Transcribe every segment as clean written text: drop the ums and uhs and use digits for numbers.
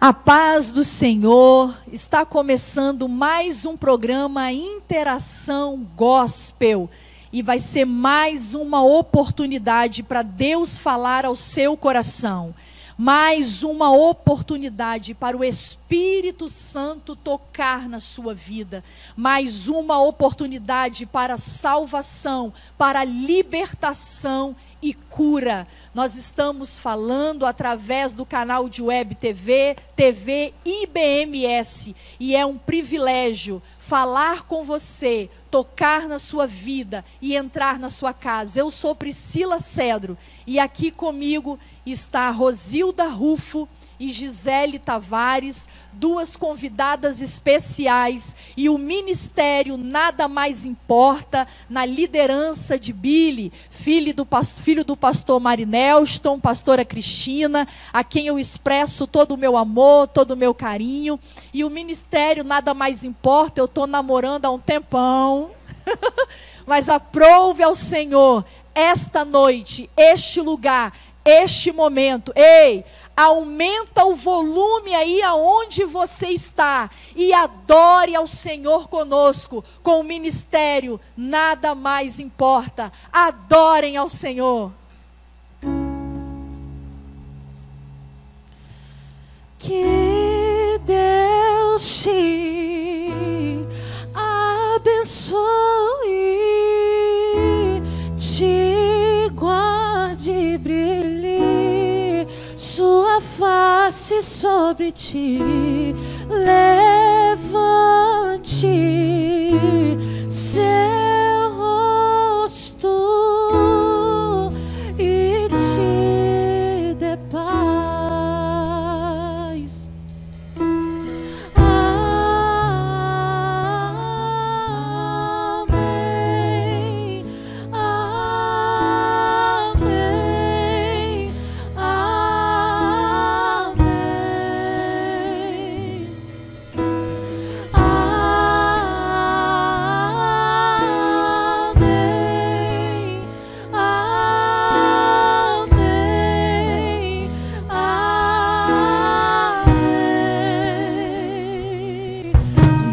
A paz do Senhor, está começando mais um programa Interação Gospel e vai ser mais uma oportunidade para Deus falar ao seu coração, mais uma oportunidade para o Espírito Santo tocar na sua vida, mais uma oportunidade para salvação, para libertação e cura. Nós estamos falando através do canal de web TV IBMS, e é um privilégio falar com você, tocar na sua vida e entrar na sua casa. Eu sou Priscila Cedro e aqui comigo está Rosilda Rufo e Gisele Tavares, duas convidadas especiais, e o ministério Nada Mais Importa, na liderança de Billy, filho do pastor Marinelston, pastora Cristina, a quem eu expresso todo o meu amor, todo o meu carinho. E o ministério Nada Mais Importa, eu estou namorando há um tempão, mas aprove ao Senhor esta noite, este lugar, este momento. Ei, aumenta o volume aí aonde você está e adore ao Senhor conosco com o ministério Nada Mais Importa. Adorem ao Senhor. Que Deus te abençoe, te guarde e brilhe sua face sobre ti, levante seu rosto e te dê paz. Amém, amém, amém, amém, amém, amém.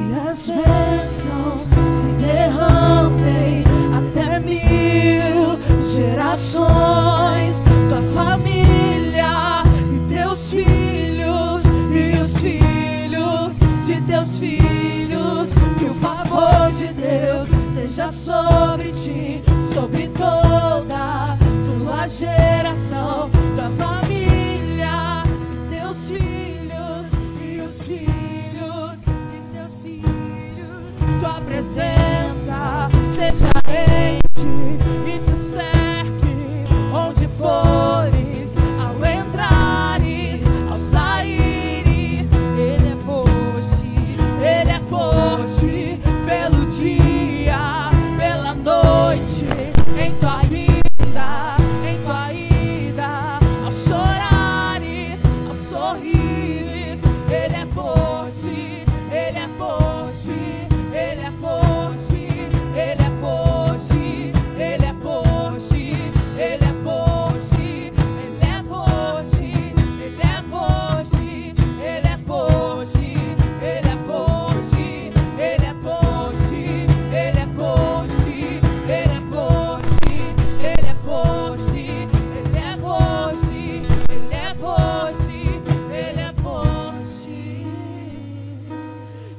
Que as bênçãos se derramem até 1000 gerações, tua família e teus filhos e os filhos de teus filhos. Que o favor de Deus seja sobre ti, sobre toda tua geração, tua família e teus filhos e os filhos de teus filhos. Tua presença seja em ti e te cerque onde fores, ao entrares, ao saíres. Ele é por ti, pelo dia, pela noite, em tua ida, ao chorares, ao sorrires. Ele é por ti, ele é por ti, ele é por ti, ele é por ti, ele é por ti, ele é por ti, ele é por ti, ele é por ti, ele é por ti, ele é por ti, ele é por ti, ele é por ti, ele é por ti, ele é por ti, ele é por ti, ele é por ti, ele é por ti.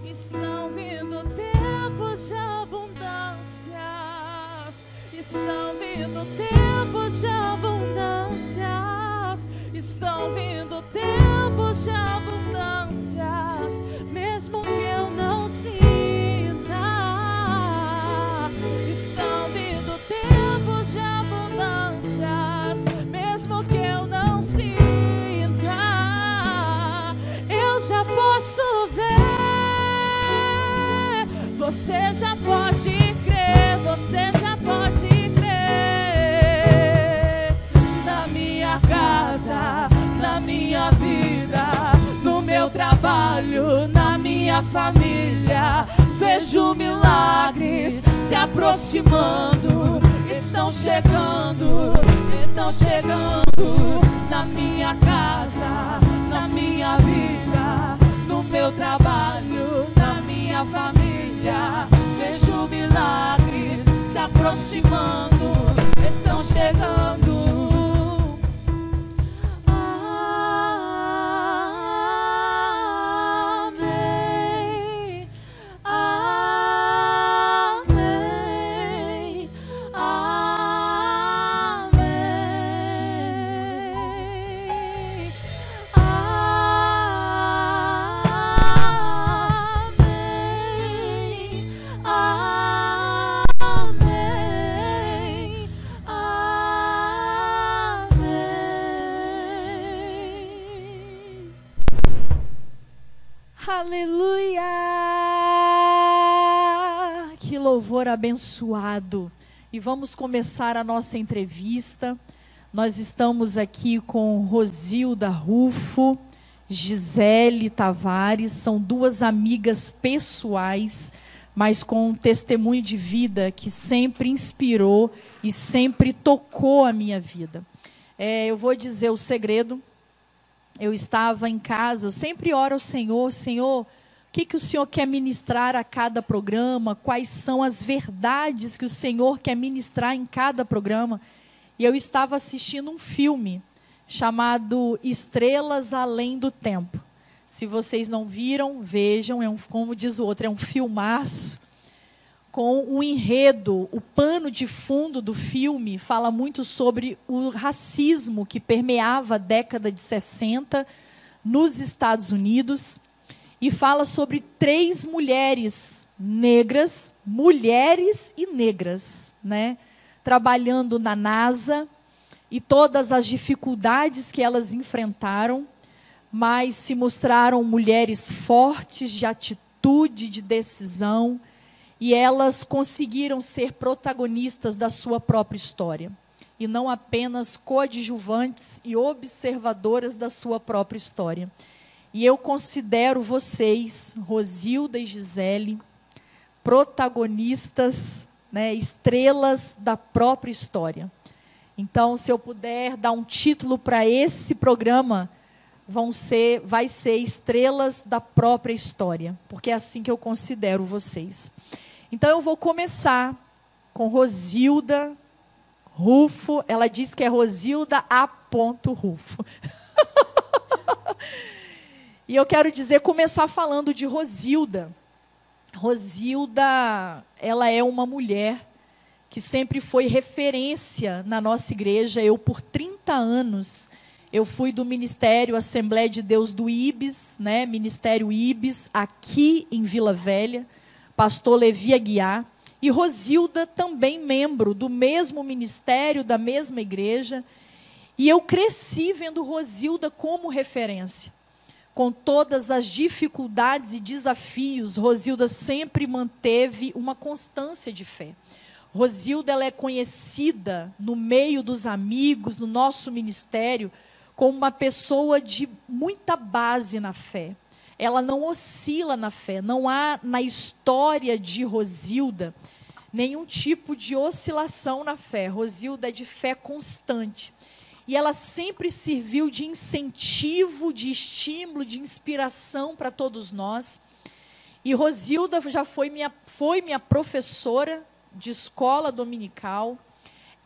Estão vindo tempos de abundâncias, estão vindo tempos de abundâncias, estão vindo tempos de abundâncias, mesmo que eu não sinta. Estão vindo tempos de abundâncias, mesmo que eu não sinta. Eu já posso ver, você já pode crer, você já pode crer. Na minha casa, na minha vida, no meu trabalho, na minha família, vejo milagres se aproximando. Estão chegando na minha casa, na minha vida, trabalho, na minha família. Vejo milagres se aproximando, estão chegando. Amém, amém, amém, amém, amém. Aleluia! Que louvor abençoado! E vamos começar a nossa entrevista. Nós estamos aqui com Rosilda Rufo, Gisele Tavares, são duas amigas pessoais, mas com um testemunho de vida que sempre inspirou e sempre tocou a minha vida. Eu vou dizer o segredo. Eu estava em casa, eu sempre oro ao Senhor, Senhor, o que o Senhor quer ministrar a cada programa, quais são as verdades que o Senhor quer ministrar em cada programa. E eu estava assistindo um filme chamado Estrelas Além do Tempo. Se vocês não viram, vejam, como diz o outro, é um filmaço, com um enredo. O pano de fundo do filme fala muito sobre o racismo que permeava a década de 60 nos Estados Unidos, e fala sobre 3 mulheres negras, né, trabalhando na NASA, e todas as dificuldades que elas enfrentaram, mas se mostraram mulheres fortes, de atitude, de decisão, e elas conseguiram ser protagonistas da sua própria história, e não apenas coadjuvantes e observadoras da sua própria história. E eu considero vocês, Rosilda e Gisele, protagonistas, né, estrelas da própria história. Então, se eu puder dar um título para esse programa, vai ser Estrelas da Própria História, porque é assim que eu considero vocês. Então, eu vou começar com Rosilda Rufo. Ela diz que é Rosilda A. Rufo. E eu quero começar falando de Rosilda. Rosilda, ela é uma mulher que sempre foi referência na nossa igreja. Eu, por 30 anos, eu fui do Ministério Assembleia de Deus do IBES, né, Ministério IBES, aqui em Vila Velha, pastor Levi Aguiar, e Rosilda também membro do mesmo ministério, da mesma igreja, e eu cresci vendo Rosilda como referência. Com todas as dificuldades e desafios, Rosilda sempre manteve uma constância de fé. Rosilda, ela é conhecida no meio dos amigos, no nosso ministério, como uma pessoa de muita base na fé. Ela não oscila na fé. Não há na história de Rosilda nenhum tipo de oscilação na fé. Rosilda é de fé constante. E ela sempre serviu de incentivo, de estímulo, de inspiração para todos nós. E Rosilda já foi minha professora de escola dominical.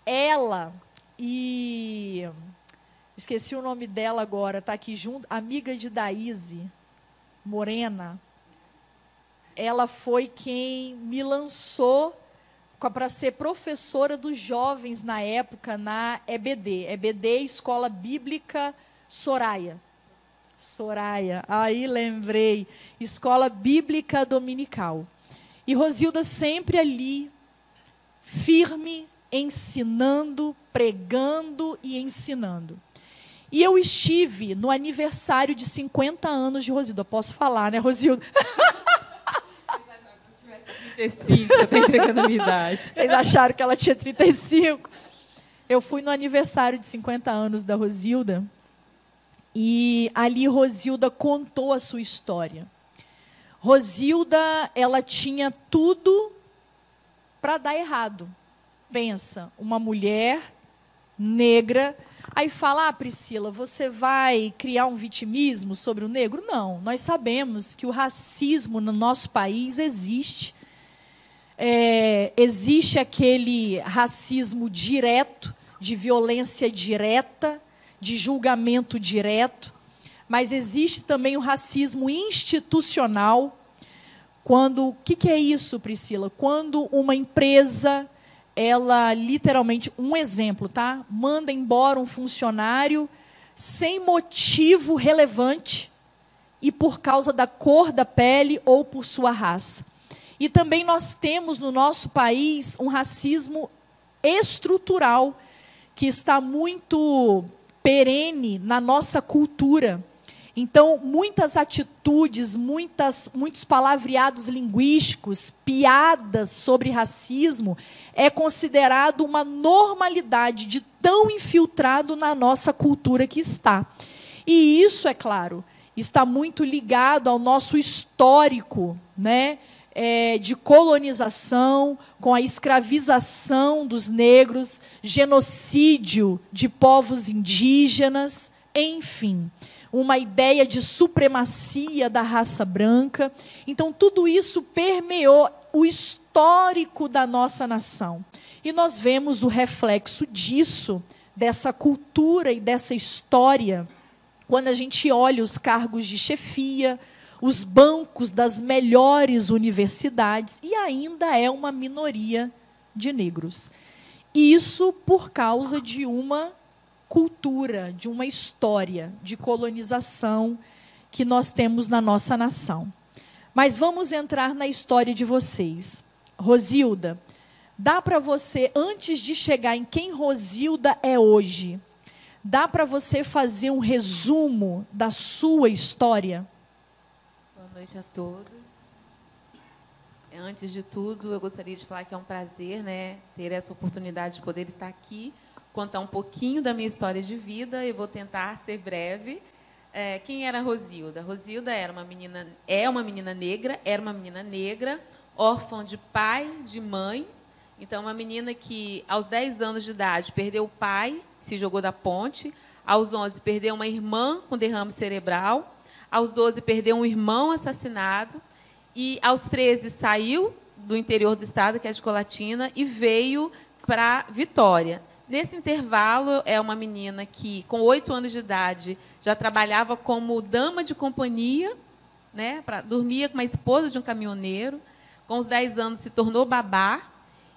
Ela e... esqueci o nome dela agora, está aqui junto, amiga de Daíse, Morena. Ela foi quem me lançou para ser professora dos jovens na época, na EBD. EBD, Escola Bíblica Soraya. Aí lembrei. Escola Bíblica Dominical. E Rosilda sempre ali, firme, ensinando, pregando e ensinando. E eu estive no aniversário de 50 anos de Rosilda. Posso falar, né, Rosilda? 35, eu estou entregando a minha idade. Vocês acharam que ela tinha 35? Eu fui no aniversário de 50 anos da Rosilda, e ali Rosilda contou a sua história. Rosilda, ela tinha tudo para dar errado. Pensa, uma mulher negra, Aí fala, Priscila, você vai criar um vitimismo sobre o negro? Não, nós sabemos que o racismo no nosso país existe. Existe aquele racismo direto, de violência direta, de julgamento direto, mas existe também o racismo institucional. O que é isso, Priscila? Quando uma empresa, ela literalmente, um exemplo, tá? Manda embora um funcionário sem motivo relevante e por causa da cor da pele ou por sua raça. E também nós temos no nosso país um racismo estrutural que está muito perene na nossa cultura. Então, muitas atitudes, muitos palavreados linguísticos, piadas sobre racismo, é considerado uma normalidade de tão infiltrado na nossa cultura que está. E isso, é claro, está muito ligado ao nosso histórico, né, de colonização, com a escravização dos negros, genocídio de povos indígenas, enfim, uma ideia de supremacia da raça branca. Então, tudo isso permeou o histórico da nossa nação. E nós vemos o reflexo disso, dessa cultura e dessa história, quando a gente olha os cargos de chefia, os bancos das melhores universidades, e ainda é uma minoria de negros. Isso por causa de uma cultura, de uma história de colonização que nós temos na nossa nação. Mas vamos entrar na história de vocês. Rosilda, dá para você, antes de chegar em quem Rosilda é hoje, dá para você fazer um resumo da sua história? Boa noite a todos. Antes de tudo, eu gostaria de falar que é um prazer, né, ter essa oportunidade de poder estar aqui, contar um pouquinho da minha história de vida. Eu vou tentar ser breve. Quem era a Rosilda? Rosilda era uma menina negra, órfã de pai, de mãe. Então, uma menina que, aos 10 anos de idade, perdeu o pai, se jogou da ponte. Aos 11, perdeu uma irmã com derrame cerebral. Aos 12, perdeu um irmão assassinado. E, aos 13, saiu do interior do estado, que é de Colatina, e veio para Vitória. Nesse intervalo, é uma menina que, com 8 anos de idade, já trabalhava como dama de companhia, né, dormia com a esposa de um caminhoneiro. Com os 10 anos, se tornou babá.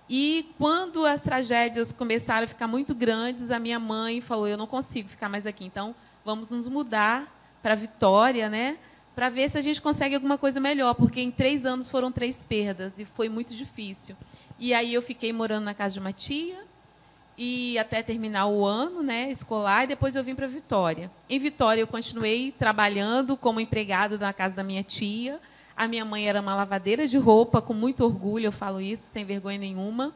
E, quando as tragédias começaram a ficar muito grandes, a minha mãe falou, eu não consigo ficar mais aqui, então vamos nos mudar para Vitória, né, para ver se a gente consegue alguma coisa melhor, porque em 3 anos foram 3 perdas, e foi muito difícil. E aí eu fiquei morando na casa de uma tia, e até terminar o ano, né, escolar, e depois eu vim para Vitória. Em Vitória, eu continuei trabalhando como empregada na casa da minha tia. A minha mãe era uma lavadeira de roupa, com muito orgulho, eu falo isso, sem vergonha nenhuma.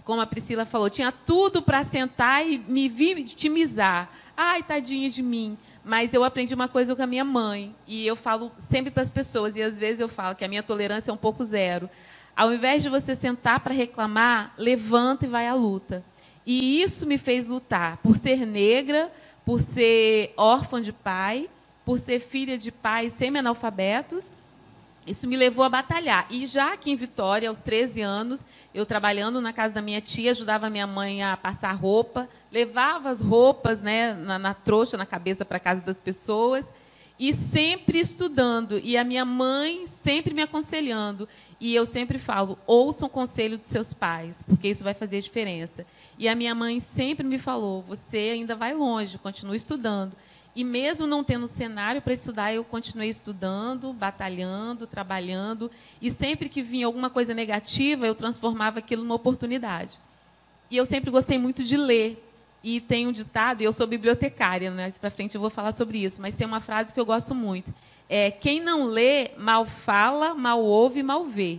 Como a Priscila falou, tinha tudo para sentar e me vitimizar. Ai, tadinha de mim. Mas eu aprendi uma coisa com a minha mãe, e eu falo sempre para as pessoas, e às vezes eu falo que a minha tolerância é um pouco zero. Ao invés de você sentar para reclamar, levanta e vai à luta. E isso me fez lutar por ser negra, por ser órfã de pai, por ser filha de pais semi-analfabetos. Isso me levou a batalhar. E já aqui em Vitória, aos 13 anos, eu trabalhando na casa da minha tia, ajudava a minha mãe a passar roupa, levava as roupas, né, na trouxa, na cabeça, para a casa das pessoas, e sempre estudando. E a minha mãe sempre me aconselhando. E eu sempre falo, ouçam o conselho dos seus pais, porque isso vai fazer a diferença. E a minha mãe sempre me falou, você ainda vai longe, continue estudando. E mesmo não tendo cenário para estudar, eu continuei estudando, batalhando, trabalhando. E sempre que vinha alguma coisa negativa, eu transformava aquilo numa oportunidade. E eu sempre gostei muito de ler. E tem um ditado, e eu sou bibliotecária, né? Mais para frente eu vou falar sobre isso, mas tem uma frase que eu gosto muito. Quem não lê, mal fala, mal ouve, mal vê.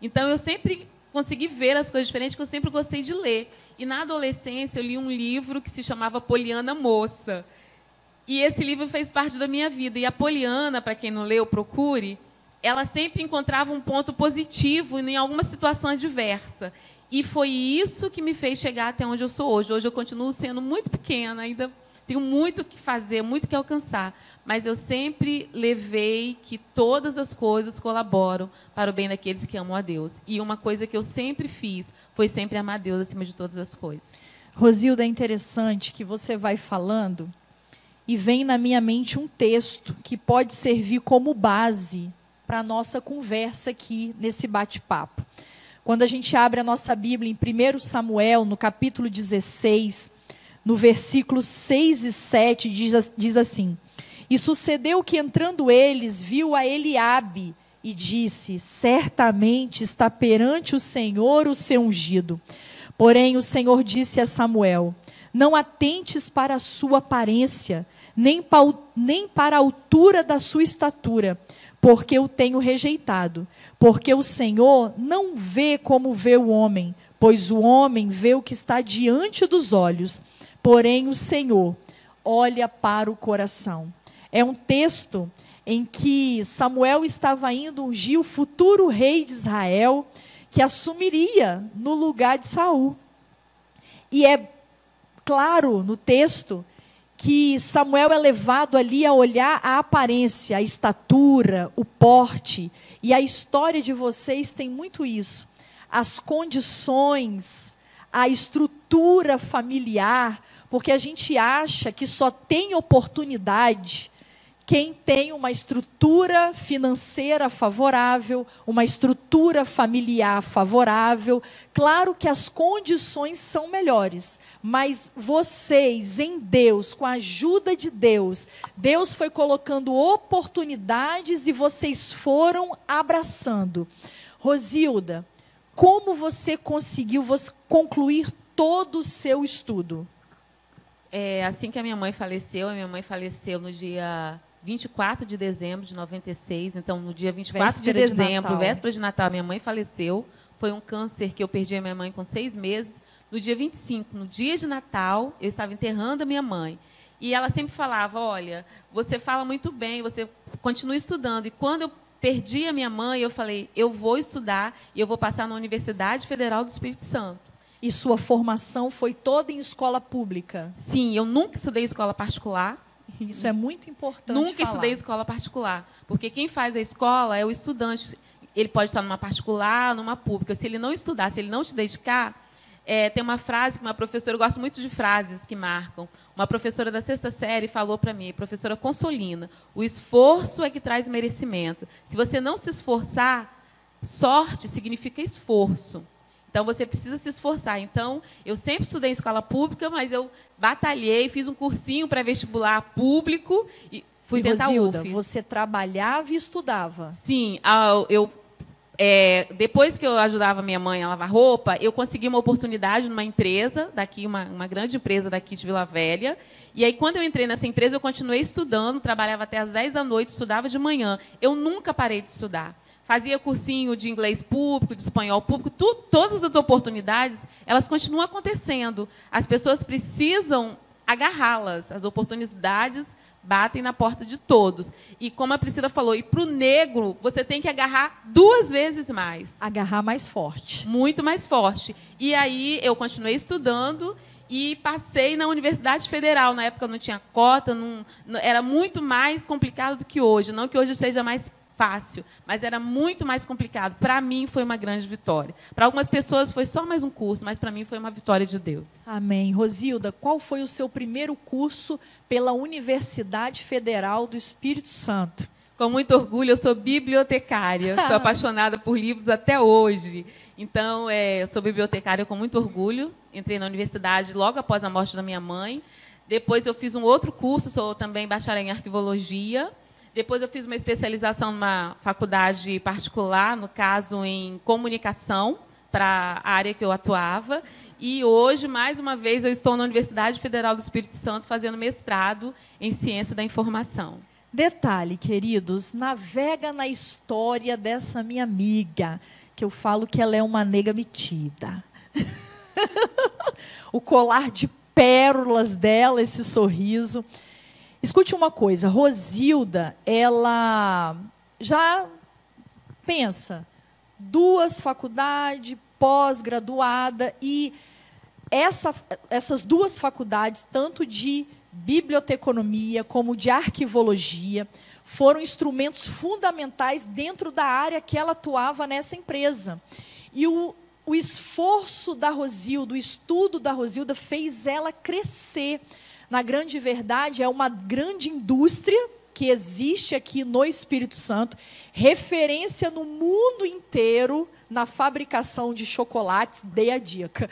Então, eu sempre consegui ver as coisas diferentes, porque eu sempre gostei de ler. E, na adolescência, eu li um livro que se chamava Poliana Moça. E esse livro fez parte da minha vida. E a Poliana, para quem não leu, procure, ela sempre encontrava um ponto positivo em alguma situação adversa. E foi isso que me fez chegar até onde eu sou hoje. Hoje eu continuo sendo muito pequena, ainda tenho muito o que fazer, muito o que alcançar. Mas eu sempre levei que todas as coisas colaboram para o bem daqueles que amam a Deus. E uma coisa que eu sempre fiz foi sempre amar a Deus acima de todas as coisas. Rosilda, é interessante que você vai falando e vem na minha mente um texto que pode servir como base para a nossa conversa aqui nesse bate-papo. Quando a gente abre a nossa Bíblia em 1 Samuel, no capítulo 16, no versículos 6 e 7, diz assim: E sucedeu que, entrando eles, viu a Eliabe e disse: Certamente está perante o Senhor o seu ungido. Porém, o Senhor disse a Samuel: Não atentes para a sua aparência, nem para a altura da sua estatura, porque o tenho rejeitado. Porque o Senhor não vê como vê o homem, pois o homem vê o que está diante dos olhos, porém o Senhor olha para o coração. É um texto em que Samuel estava indo ungir o futuro rei de Israel, que assumiria no lugar de Saul. E é claro no texto que Samuel é levado ali a olhar a aparência, a estatura, o porte. E a história de vocês tem muito isso. As condições, a estrutura familiar, porque a gente acha que só tem oportunidade quem tem uma estrutura financeira favorável, uma estrutura familiar favorável. Claro que as condições são melhores, mas vocês, em Deus, com a ajuda de Deus, Deus foi colocando oportunidades e vocês foram abraçando. Rosilda, como você conseguiu concluir todo o seu estudo? Assim que a minha mãe faleceu no dia 24 de dezembro de 96, então no dia 24 de dezembro, véspera de Natal, minha mãe faleceu. Foi um câncer que eu perdi a minha mãe com 6 meses. No dia 25, no dia de Natal, eu estava enterrando a minha mãe. E ela sempre falava: olha, você fala muito bem, você continua estudando. E quando eu perdi a minha mãe, eu falei: eu vou estudar e eu vou passar na Universidade Federal do Espírito Santo. E sua formação foi toda em escola pública? Sim, eu nunca estudei escola particular. Isso é muito importante Nunca estudei escola particular, porque quem faz a escola é o estudante. Ele pode estar numa particular, numa pública. Se ele não estudar, se ele não se dedicar, tem uma frase que uma professora, eu gosto muito de frases que marcam. Uma professora da 6ª série falou para mim, professora Consolina: o esforço é que traz merecimento. Se você não se esforçar, sorte significa esforço. Então, você precisa se esforçar. Então, eu sempre estudei em escola pública, mas eu batalhei, fiz um cursinho pré-vestibular público e fui tentar Rosilda, UF. você trabalhava e estudava? Sim. Depois que eu ajudava minha mãe a lavar roupa, eu consegui uma oportunidade numa empresa, uma grande empresa daqui de Vila Velha. E aí, quando eu entrei nessa empresa, eu continuei estudando, trabalhava até às 10 da noite, estudava de manhã. Eu nunca parei de estudar. Fazia cursinho de inglês público, de espanhol público, todas as oportunidades, elas continuam acontecendo. As pessoas precisam agarrá-las. As oportunidades batem na porta de todos. E como a Priscila falou, e para o negro, você tem que agarrar 2 vezes mais. Agarrar mais forte. Muito mais forte. E aí eu continuei estudando e passei na Universidade Federal. Na época não tinha cota, era muito mais complicado do que hoje. Não que hoje seja mais fácil, mas era muito mais complicado. Para mim, foi uma grande vitória. Para algumas pessoas, foi só mais um curso, mas para mim foi uma vitória de Deus. Amém. Rosilda, qual foi o seu primeiro curso pela Universidade Federal do Espírito Santo? Com muito orgulho, eu sou bibliotecária. Sou apaixonada por livros até hoje. Então, eu sou bibliotecária com muito orgulho. Entrei na universidade logo após a morte da minha mãe. Depois, eu fiz um outro curso, sou também bacharel em arquivologia. Depois eu fiz uma especialização numa faculdade particular, no caso em comunicação, para a área que eu atuava. E hoje, mais uma vez, eu estou na Universidade Federal do Espírito Santo fazendo mestrado em Ciência da Informação. Detalhe, queridos, navega na história dessa minha amiga, que eu falo que ela é uma nega metida. O colar de pérolas dela, esse sorriso. Escute uma coisa, Rosilda, ela já pensa, 2 faculdades, pós-graduada, e essas duas faculdades, tanto de biblioteconomia como de arquivologia, foram instrumentos fundamentais dentro da área que ela atuava nessa empresa. E o esforço da Rosilda, o estudo da Rosilda fez ela crescer. Na grande verdade, é uma grande indústria que existe aqui no Espírito Santo, referência no mundo inteiro na fabricação de chocolates. Dei a dica.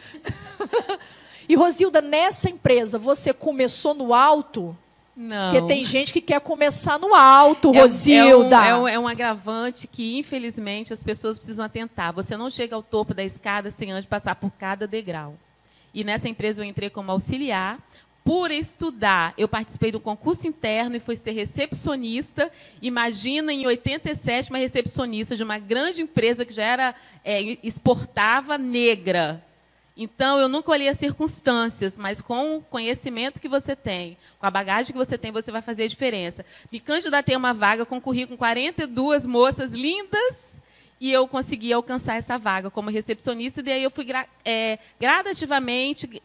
E, Rosilda, nessa empresa, você começou no alto? Não. Porque tem gente que quer começar no alto, Rosilda. É um agravante que, infelizmente, as pessoas precisam atentar. Você não chega ao topo da escada sem antes passar por cada degrau. E nessa empresa eu entrei como auxiliar. Por estudar, eu participei do concurso interno e fui ser recepcionista. Imagina, em 87, uma recepcionista de uma grande empresa que já era exportava negra. Então, eu nunca olhei as circunstâncias, mas com o conhecimento que você tem, com a bagagem que você tem, você vai fazer a diferença. Me candidatei a uma vaga, concorri com 42 moças lindas e eu consegui alcançar essa vaga como recepcionista. E daí eu fui gradativamente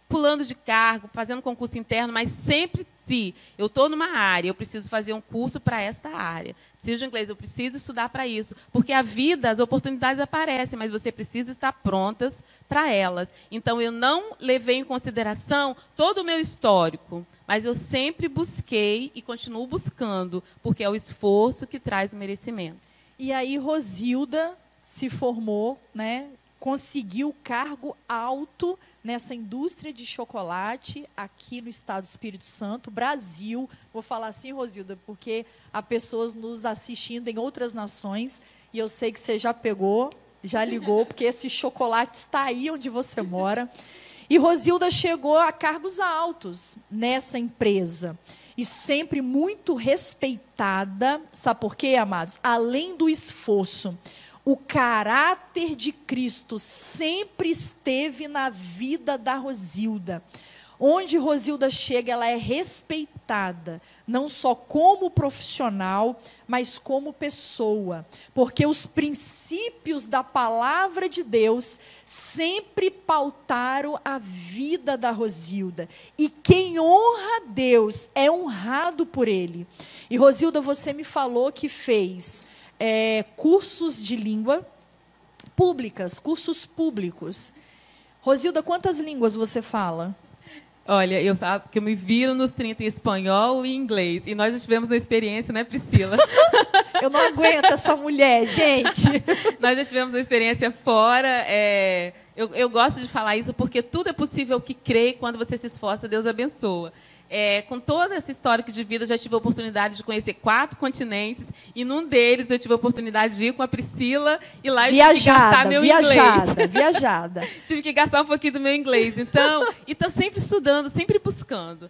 pulando de cargo, fazendo concurso interno, mas sempre se eu estou numa área, eu preciso fazer um curso para esta área. Preciso de inglês, eu preciso estudar para isso. Porque a vida, as oportunidades aparecem, mas você precisa estar prontas para elas. Então, eu não levei em consideração todo o meu histórico, mas eu sempre busquei e continuo buscando, porque é o esforço que traz o merecimento. E aí, Rosilda se formou, né, conseguiu cargo alto nessa indústria de chocolate aqui no estado do Espírito Santo, Brasil. Vou falar assim, Rosilda, porque há pessoas nos assistindo em outras nações, e eu sei que você já pegou, já ligou, porque esse chocolate está aí onde você mora. E Rosilda chegou a cargos altos nessa empresa, e sempre muito respeitada. Sabe por quê, amados? Além do esforço, o caráter de Cristo sempre esteve na vida da Rosilda. Onde Rosilda chega, ela é respeitada, não só como profissional, mas como pessoa. Porque os princípios da palavra de Deus sempre pautaram a vida da Rosilda. E quem honra a Deus é honrado por Ele. E, Rosilda, você me falou que fez cursos de língua públicas, cursos públicos. Rosilda, quantas línguas você fala? Olha, eu sabe que eu me viro nos 30 em espanhol e inglês. E nós já tivemos uma experiência, né, Priscila? Eu não aguento essa mulher, gente. Nós já tivemos uma experiência fora. Eu gosto de falar isso porque tudo é possível que crê e quando você se esforça, Deus abençoa. Com todo esse histórico de vida, eu já tive a oportunidade de conhecer 4 continentes e num deles eu tive a oportunidade de ir com a Priscila e lá eu tive que gastar meu inglês. Viajada. Tive que gastar um pouquinho do meu inglês. Então, e estou sempre estudando, sempre buscando.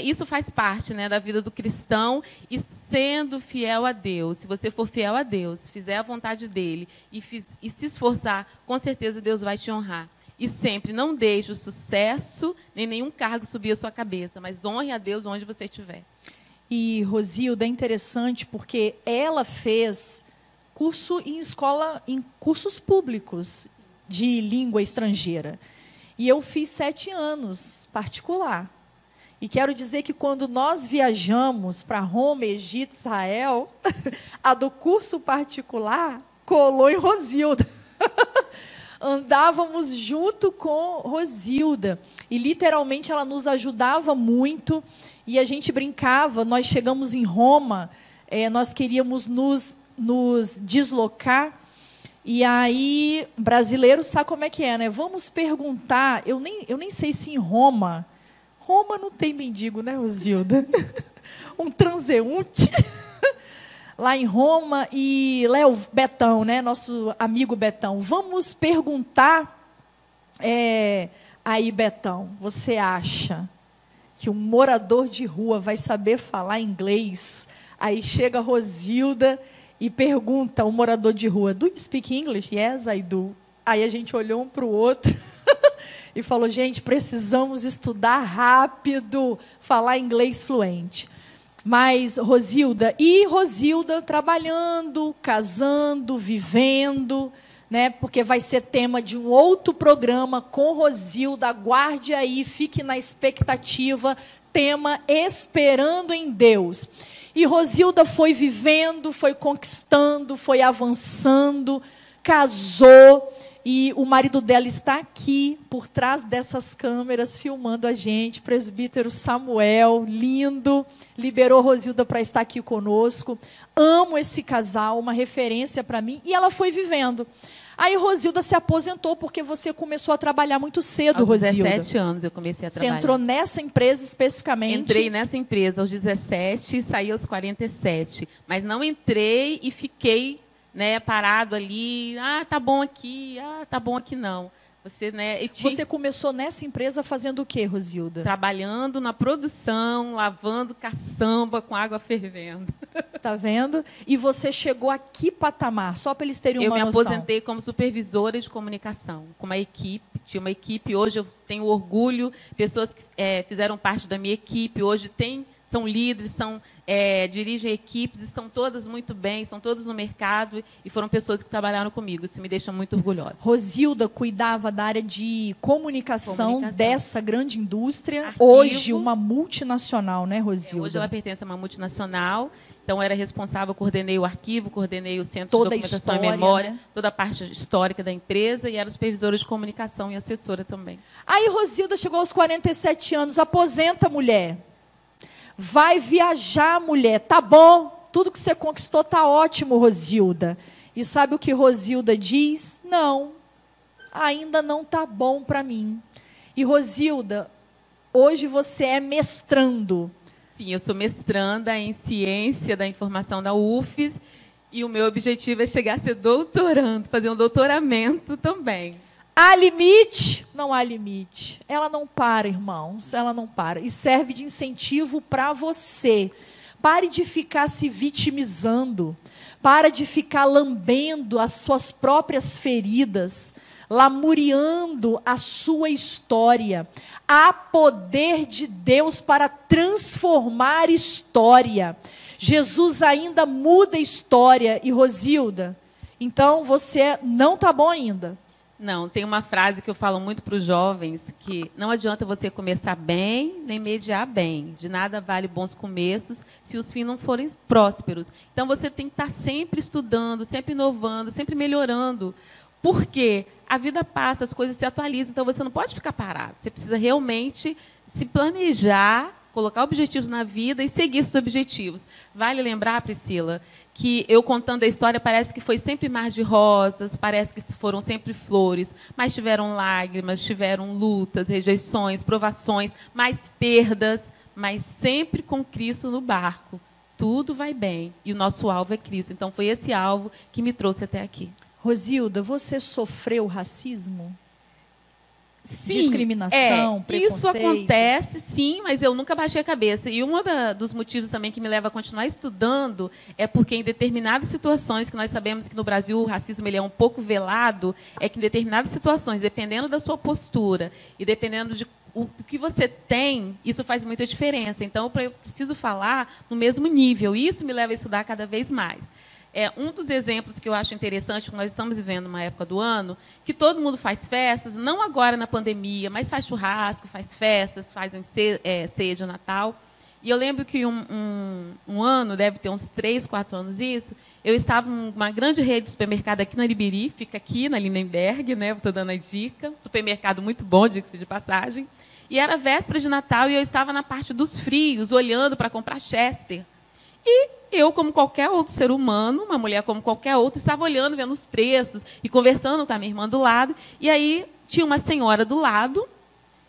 Isso faz parte, né, da vida do cristão e sendo fiel a Deus. Se você for fiel a Deus, fizer a vontade dele e se esforçar, com certeza Deus vai te honrar. E sempre, não deixe o sucesso nem nenhum cargo subir a sua cabeça, mas honre a Deus onde você estiver. E, Rosilda, é interessante porque ela fez curso em cursos públicos de língua estrangeira. E eu fiz 7 anos, particular. E quero dizer que quando nós viajamos para Roma, Egito, Israel, a do curso particular colou em Rosilda. Andávamos junto com Rosilda. E, literalmente, ela nos ajudava muito. E a gente brincava. Nós chegamos em Roma, nós queríamos nos deslocar. E aí, brasileiro sabe como é que é, né? Vamos perguntar. Eu nem sei se em Roma não tem mendigo, né, Rosilda? Um transeunte. Lá em Roma, e Léo Betão, né, nosso amigo Betão, vamos perguntar, aí, Betão, você acha que um morador de rua vai saber falar inglês? Aí chega a Rosilda e pergunta ao morador de rua, do you speak English? Yes, I do. Aí a gente olhou um para o outro e falou, gente, precisamos estudar rápido, falar inglês fluente. Mas Rosilda trabalhando, casando, vivendo, né? Porque vai ser tema de um outro programa com Rosilda. Aguarde aí, fique na expectativa. Tema Esperando em Deus. E Rosilda foi vivendo, foi conquistando, foi avançando, casou. E o marido dela está aqui, por trás dessas câmeras, filmando a gente. Presbítero Samuel, lindo. Liberou Rosilda para estar aqui conosco. Amo esse casal, uma referência para mim. E ela foi vivendo. Aí Rosilda se aposentou porque você começou a trabalhar muito cedo, aos Rosilda. 17 anos eu comecei a trabalhar. Você entrou nessa empresa especificamente? Entrei nessa empresa aos 17 e saí aos 47. Mas não entrei e fiquei, né, parado ali. Ah, tá bom aqui. Ah, tá bom aqui não. Você começou nessa empresa fazendo o quê, Rosilda? Trabalhando na produção, lavando caçamba com água fervendo. Tá vendo? E você chegou a que patamar? Só para eles terem uma noção. Eu me aposentei como supervisora de comunicação, com uma equipe. Tinha uma equipe, hoje eu tenho orgulho. Pessoas que fizeram parte da minha equipe, hoje são líderes, dirigem equipes, estão todas muito bem, estão todas no mercado e foram pessoas que trabalharam comigo. Isso me deixa muito orgulhosa. Rosilda cuidava da área de comunicação. Dessa grande indústria. Arquivo. Hoje, uma multinacional, né, Rosilda? Hoje ela pertence a uma multinacional. Então, eu era responsável, coordenei o arquivo, coordenei o centro de documentação e memória, né? Toda a parte histórica da empresa e era supervisora de comunicação e assessora também. Aí, Rosilda chegou aos 47 anos, aposenta, mulher. Vai viajar, mulher. Tá bom, tudo que você conquistou tá ótimo, Rosilda. E sabe o que Rosilda diz? Não, ainda não tá bom para mim. E, Rosilda, hoje você é mestrando. Sim, eu sou mestranda em Ciência da Informação da UFES e o meu objetivo é chegar a ser doutorando, fazer um doutoramento também. Há limite? Não há limite. Ela não para, irmãos, ela não para. E serve de incentivo para você. Pare de ficar se vitimizando. Para de ficar lambendo as suas próprias feridas, lamuriando a sua história. Há poder de Deus para transformar história. Jesus ainda muda história. E, Rosilda, então você não está bom ainda. Não, tem uma frase que eu falo muito para os jovens, que não adianta você começar bem, nem mediar bem. De nada vale bons começos se os fins não forem prósperos. Então, você tem que estar sempre estudando, sempre inovando, sempre melhorando. Por quê? A vida passa, as coisas se atualizam, então você não pode ficar parado. Você precisa realmente se planejar, colocar objetivos na vida e seguir esses objetivos. Vale lembrar, Priscila, que eu contando a história parece que foi sempre mar de rosas, parece que foram sempre flores, mas tiveram lágrimas, tiveram lutas, rejeições, provações, mais perdas, mas sempre com Cristo no barco. Tudo vai bem e o nosso alvo é Cristo. Então foi esse alvo que me trouxe até aqui. Rosilda, você sofreu racismo? Sim, discriminação, preconceito? Isso acontece, sim, mas eu nunca baixei a cabeça. E um dos motivos também que me leva a continuar estudando é porque em determinadas situações, que nós sabemos que no Brasil o racismo ele é um pouco velado, é que em determinadas situações, dependendo da sua postura e dependendo de o que você tem, isso faz muita diferença. Então, eu preciso falar no mesmo nível. E isso me leva a estudar cada vez mais. Um dos exemplos que eu acho interessante, nós estamos vivendo uma época do ano, que todo mundo faz festas, não agora na pandemia, mas faz churrasco, faz festas, fazem ceia de Natal. E eu lembro que um ano, deve ter uns 3, 4 anos isso, eu estava numa grande rede de supermercado aqui na Libiri, fica aqui na Lindenberg, né? Estou dando a dica, supermercado muito bom, diga-se de passagem. E era véspera de Natal e eu estava na parte dos frios, olhando para comprar Chester. E eu, como qualquer outro ser humano, uma mulher como qualquer outra, estava olhando, vendo os preços e conversando com a minha irmã do lado. E aí tinha uma senhora do lado,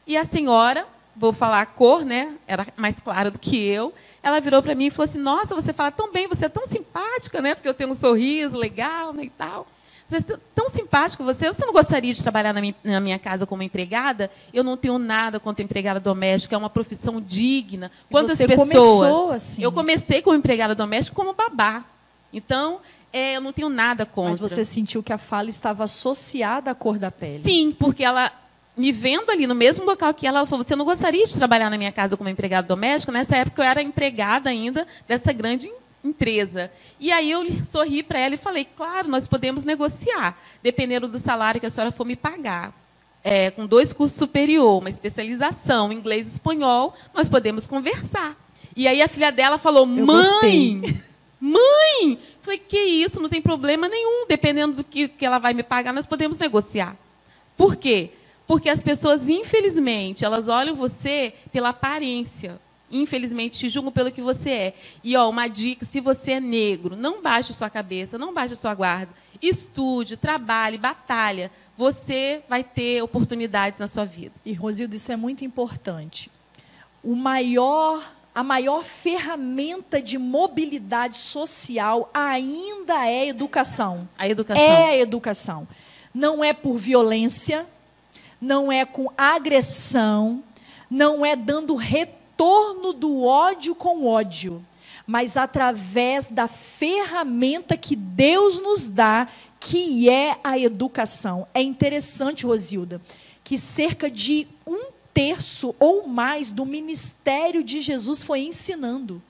e a senhora, vou falar a cor, né? Era mais clara do que eu. Ela virou para mim e falou assim: nossa, você fala tão bem, você é tão simpática, né? Porque eu tenho um sorriso legal, né, e tal. Você é tão simpático, você não gostaria de trabalhar na minha casa como empregada? Eu não tenho nada contra empregada doméstica, é uma profissão digna. Quantas pessoas? Começou assim? Eu comecei como empregada doméstica como babá. Então, eu não tenho nada contra. Mas você sentiu que a fala estava associada à cor da pele? Sim, porque ela, me vendo ali no mesmo local que ela falou: você não gostaria de trabalhar na minha casa como empregada doméstica? Nessa época eu era empregada ainda dessa grande empresa. E aí eu sorri para ela e falei, claro, nós podemos negociar, dependendo do salário que a senhora for me pagar. Com 2 cursos superior, uma especialização, inglês e espanhol, nós podemos conversar. E aí a filha dela falou, mãe, falei, que isso, não tem problema nenhum, dependendo do que ela vai me pagar, nós podemos negociar. Por quê? Porque as pessoas, infelizmente, elas olham você pela aparência. Infelizmente, te julgam pelo que você é. E, uma dica, se você é negro, não baixe sua cabeça, não baixe sua guarda. Estude, trabalhe, batalha. Você vai ter oportunidades na sua vida. E, Rosildo, isso é muito importante. A maior ferramenta de mobilidade social ainda é a educação. A educação. É a educação. Não é por violência, não é com agressão, não é dando retorno do ódio com ódio, mas através da ferramenta que Deus nos dá, que é a educação. É interessante, Rosilda, que cerca de 1/3 ou mais do ministério de Jesus foi ensinando.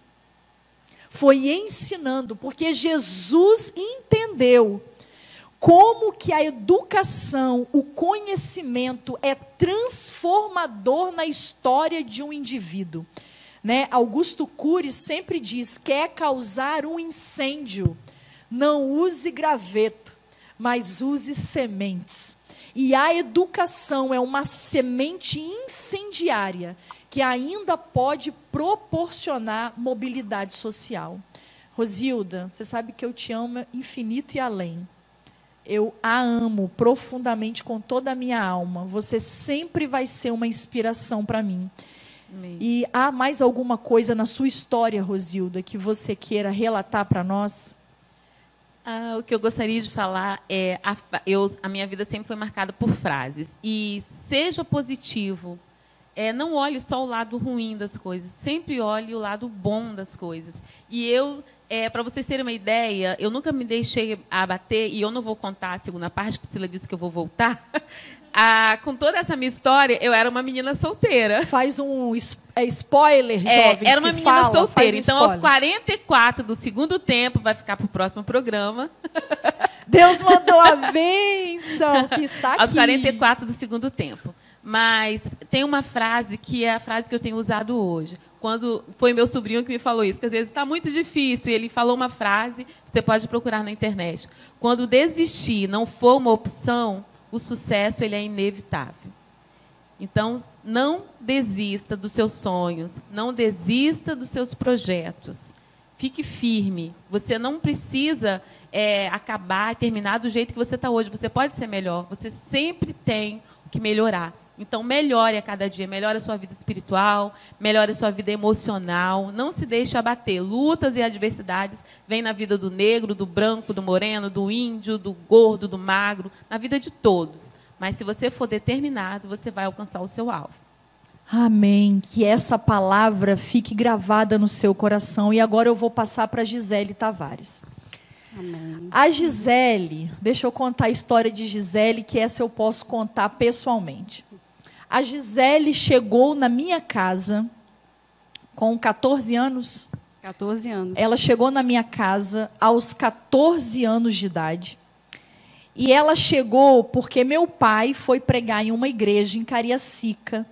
Foi ensinando, porque Jesus entendeu como que a educação, o conhecimento é transformador na história de um indivíduo. Né? Augusto Cury sempre diz, quer causar um incêndio, não use graveto, mas use sementes. E a educação é uma semente incendiária que ainda pode proporcionar mobilidade social. Rosilda, você sabe que eu te amo infinito e além. Eu a amo profundamente com toda a minha alma. Você sempre vai ser uma inspiração para mim. Amém. E há mais alguma coisa na sua história, Rosilda, que você queira relatar para nós? O que eu gostaria de falar é... A minha vida sempre foi marcada por frases. E seja positivo. Não olhe só o lado ruim das coisas. Sempre olhe o lado bom das coisas. E para vocês terem uma ideia, eu nunca me deixei abater, e eu não vou contar a segunda parte, porque a Priscila disse que eu vou voltar. Com toda essa minha história, eu era uma menina solteira. Faz um spoiler, jovens. Era uma menina solteira. Então, aos 44 do segundo tempo, vai ficar para o próximo programa. Deus mandou a bênção que está aqui. Aos 44 do segundo tempo. Mas tem uma frase que é a frase que eu tenho usado hoje. Quando foi meu sobrinho que me falou isso, que às vezes está muito difícil, e ele falou uma frase, você pode procurar na internet. Quando desistir não for uma opção, o sucesso ele é inevitável. Então, não desista dos seus sonhos, não desista dos seus projetos. Fique firme. Você não precisa acabar, terminar do jeito que você está hoje. Você pode ser melhor. Você sempre tem o que melhorar. Então, melhore a cada dia, melhore a sua vida espiritual, melhore a sua vida emocional, não se deixe abater. Lutas e adversidades vêm na vida do negro, do branco, do moreno, do índio, do gordo, do magro, na vida de todos. Mas, se você for determinado, você vai alcançar o seu alvo. Amém. Que essa palavra fique gravada no seu coração. E agora eu vou passar para a Gisele Tavares. Amém. A Gisele, deixa eu contar a história de Gisele, que essa eu posso contar pessoalmente. A Gisele chegou na minha casa com 14 anos. 14 anos. Ela chegou na minha casa aos 14 anos de idade. E ela chegou porque meu pai foi pregar em uma igreja em Cariacica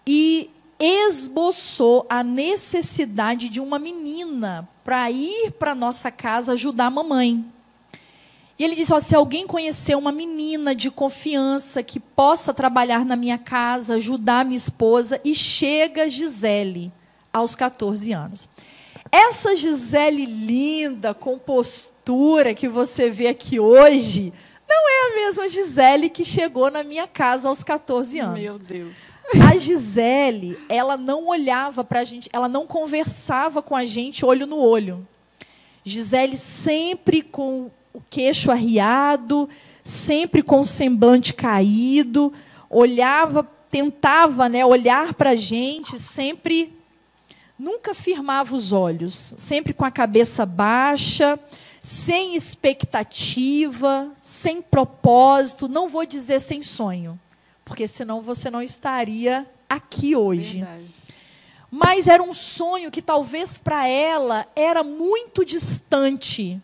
e esboçou a necessidade de uma menina para ir para a nossa casa ajudar a mamãe. E ele disse, se alguém conhecer uma menina de confiança que possa trabalhar na minha casa, ajudar a minha esposa, e chega Gisele, aos 14 anos. Essa Gisele linda, com postura que você vê aqui hoje, não é a mesma Gisele que chegou na minha casa aos 14 anos. Meu Deus. A Gisele, ela não olhava para a gente, ela não conversava com a gente olho no olho. Gisele sempre com o queixo arriado, sempre com o semblante caído, olhava, tentava, olhar para a gente, sempre, nunca firmava os olhos, sempre com a cabeça baixa, sem expectativa, sem propósito, não vou dizer sem sonho, porque senão você não estaria aqui hoje. Verdade. Mas era um sonho que talvez para ela era muito distante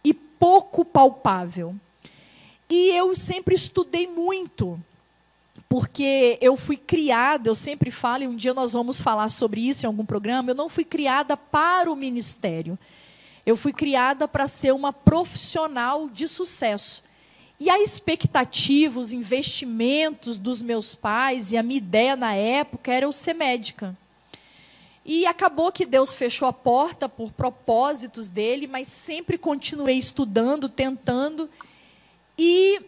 e pouco palpável. E eu sempre estudei muito, porque eu fui criada, eu sempre falo, e um dia nós vamos falar sobre isso em algum programa, eu não fui criada para o ministério. Eu fui criada para ser uma profissional de sucesso. E a expectativa, os investimentos dos meus pais e a minha ideia na época era eu ser médica. E acabou que Deus fechou a porta por propósitos dele, mas sempre continuei estudando, tentando. E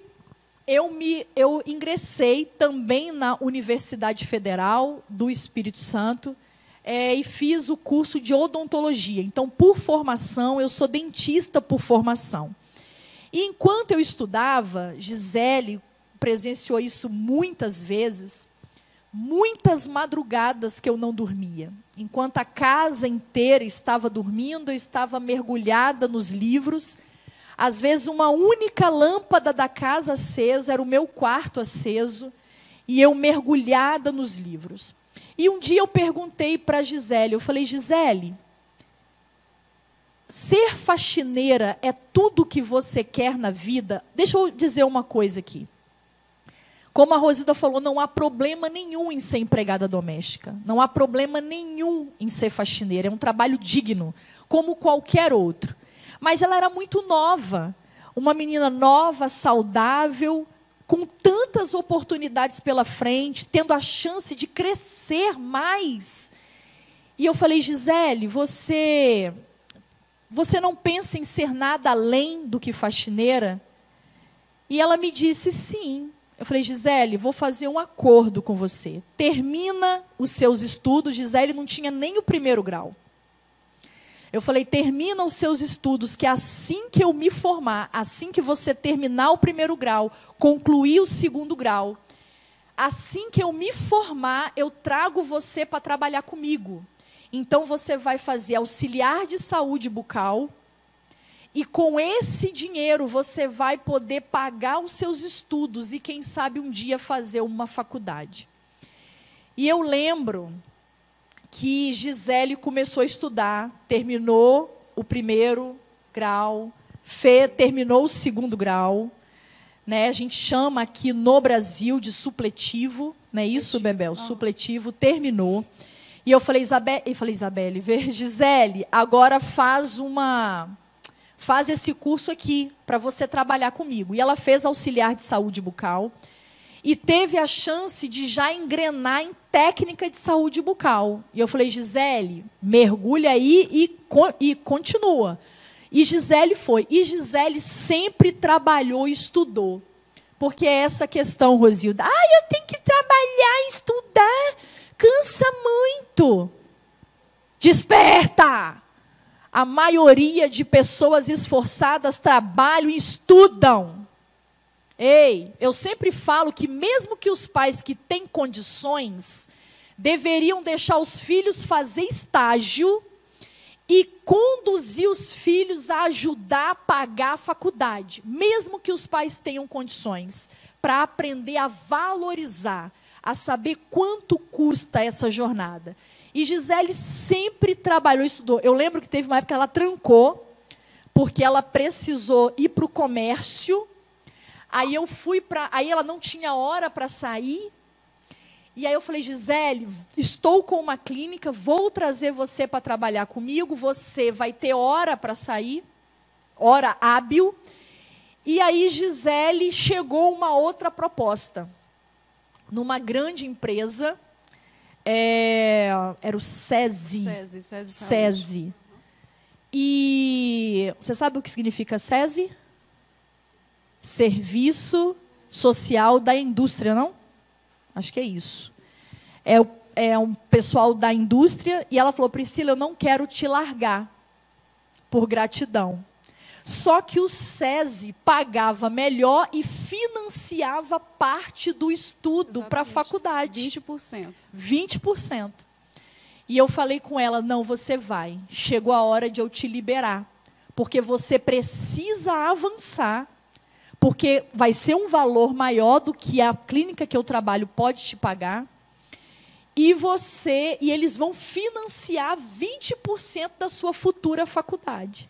eu ingressei também na Universidade Federal do Espírito Santo e fiz o curso de odontologia. Então, por formação, eu sou dentista por formação. E enquanto eu estudava, Gisele presenciou isso muitas vezes, muitas madrugadas que eu não dormia. Enquanto a casa inteira estava dormindo, eu estava mergulhada nos livros. Às vezes, uma única lâmpada da casa acesa, era o meu quarto aceso, e eu mergulhada nos livros. E um dia eu perguntei para a Gisele, eu falei, Gisele, ser faxineira é tudo o que você quer na vida? Deixa eu dizer uma coisa aqui. Como a Rosilda falou, não há problema nenhum em ser empregada doméstica. Não há problema nenhum em ser faxineira. É um trabalho digno, como qualquer outro. Mas ela era muito nova. Uma menina nova, saudável, com tantas oportunidades pela frente, tendo a chance de crescer mais. E eu falei, Gisele, você não pensa em ser nada além do que faxineira? E ela me disse, sim. Eu falei, Gisele, vou fazer um acordo com você. Termina os seus estudos. Gisele não tinha nem o 1º grau. Eu falei, termina os seus estudos, que assim que eu me formar, assim que você terminar o 1º grau, concluir o 2º grau, assim que eu me formar, eu trago você para trabalhar comigo. Então, você vai fazer auxiliar de saúde bucal, e com esse dinheiro você vai poder pagar os seus estudos e, quem sabe, um dia fazer uma faculdade. E eu lembro que Gisele começou a estudar, terminou o 1º grau, terminou o 2º grau, né? A gente chama aqui no Brasil de supletivo, não é isso, Bebel? Supletivo, terminou. E eu falei, Isabelle, Gisele, agora faz esse curso aqui, para você trabalhar comigo. E ela fez auxiliar de saúde bucal e teve a chance de já engrenar em técnica de saúde bucal. E eu falei, Gisele, mergulha aí e continua. E Gisele foi. E Gisele sempre trabalhou e estudou. Porque é essa questão, Rosilda. Eu tenho que trabalhar e estudar. Cansa muito. Desperta! A maioria de pessoas esforçadas trabalham e estudam. Ei, eu sempre falo que mesmo que os pais que têm condições deveriam deixar os filhos fazer estágio e conduzir os filhos a ajudar a pagar a faculdade, mesmo que os pais tenham condições, para aprender a valorizar, a saber quanto custa essa jornada. E Gisele sempre trabalhou e estudou. Eu lembro que teve uma época que ela trancou, porque ela precisou ir para o comércio. Aí ela não tinha hora para sair. E aí eu falei, Gisele, estou com uma clínica, vou trazer você para trabalhar comigo, você vai ter hora para sair, hora hábil. E aí Gisele chegou uma outra proposta. Numa grande empresa, era o SESI. SESI. E você sabe o que significa SESI? Serviço Social da Indústria, não? Acho que é isso. É um pessoal da indústria, e ela falou, Priscila, eu não quero te largar por gratidão. Só que o SESI pagava melhor e financiava parte do estudo para a faculdade. 20%. 20%. E eu falei com ela, não, você vai. Chegou a hora de eu te liberar. Porque você precisa avançar. Porque vai ser um valor maior do que a clínica que eu trabalho pode te pagar. e eles vão financiar 20% da sua futura faculdade.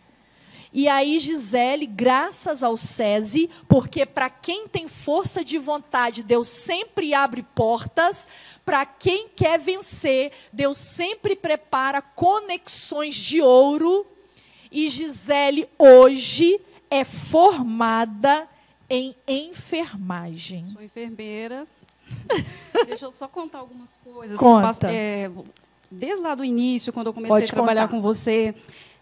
E aí, Gisele, graças ao SESI, porque para quem tem força de vontade, Deus sempre abre portas. Para quem quer vencer, Deus sempre prepara conexões de ouro. E Gisele, hoje, é formada em enfermagem. Sou enfermeira. Deixa eu só contar algumas coisas. Conta. Desde lá do início, quando eu comecei a trabalhar com você,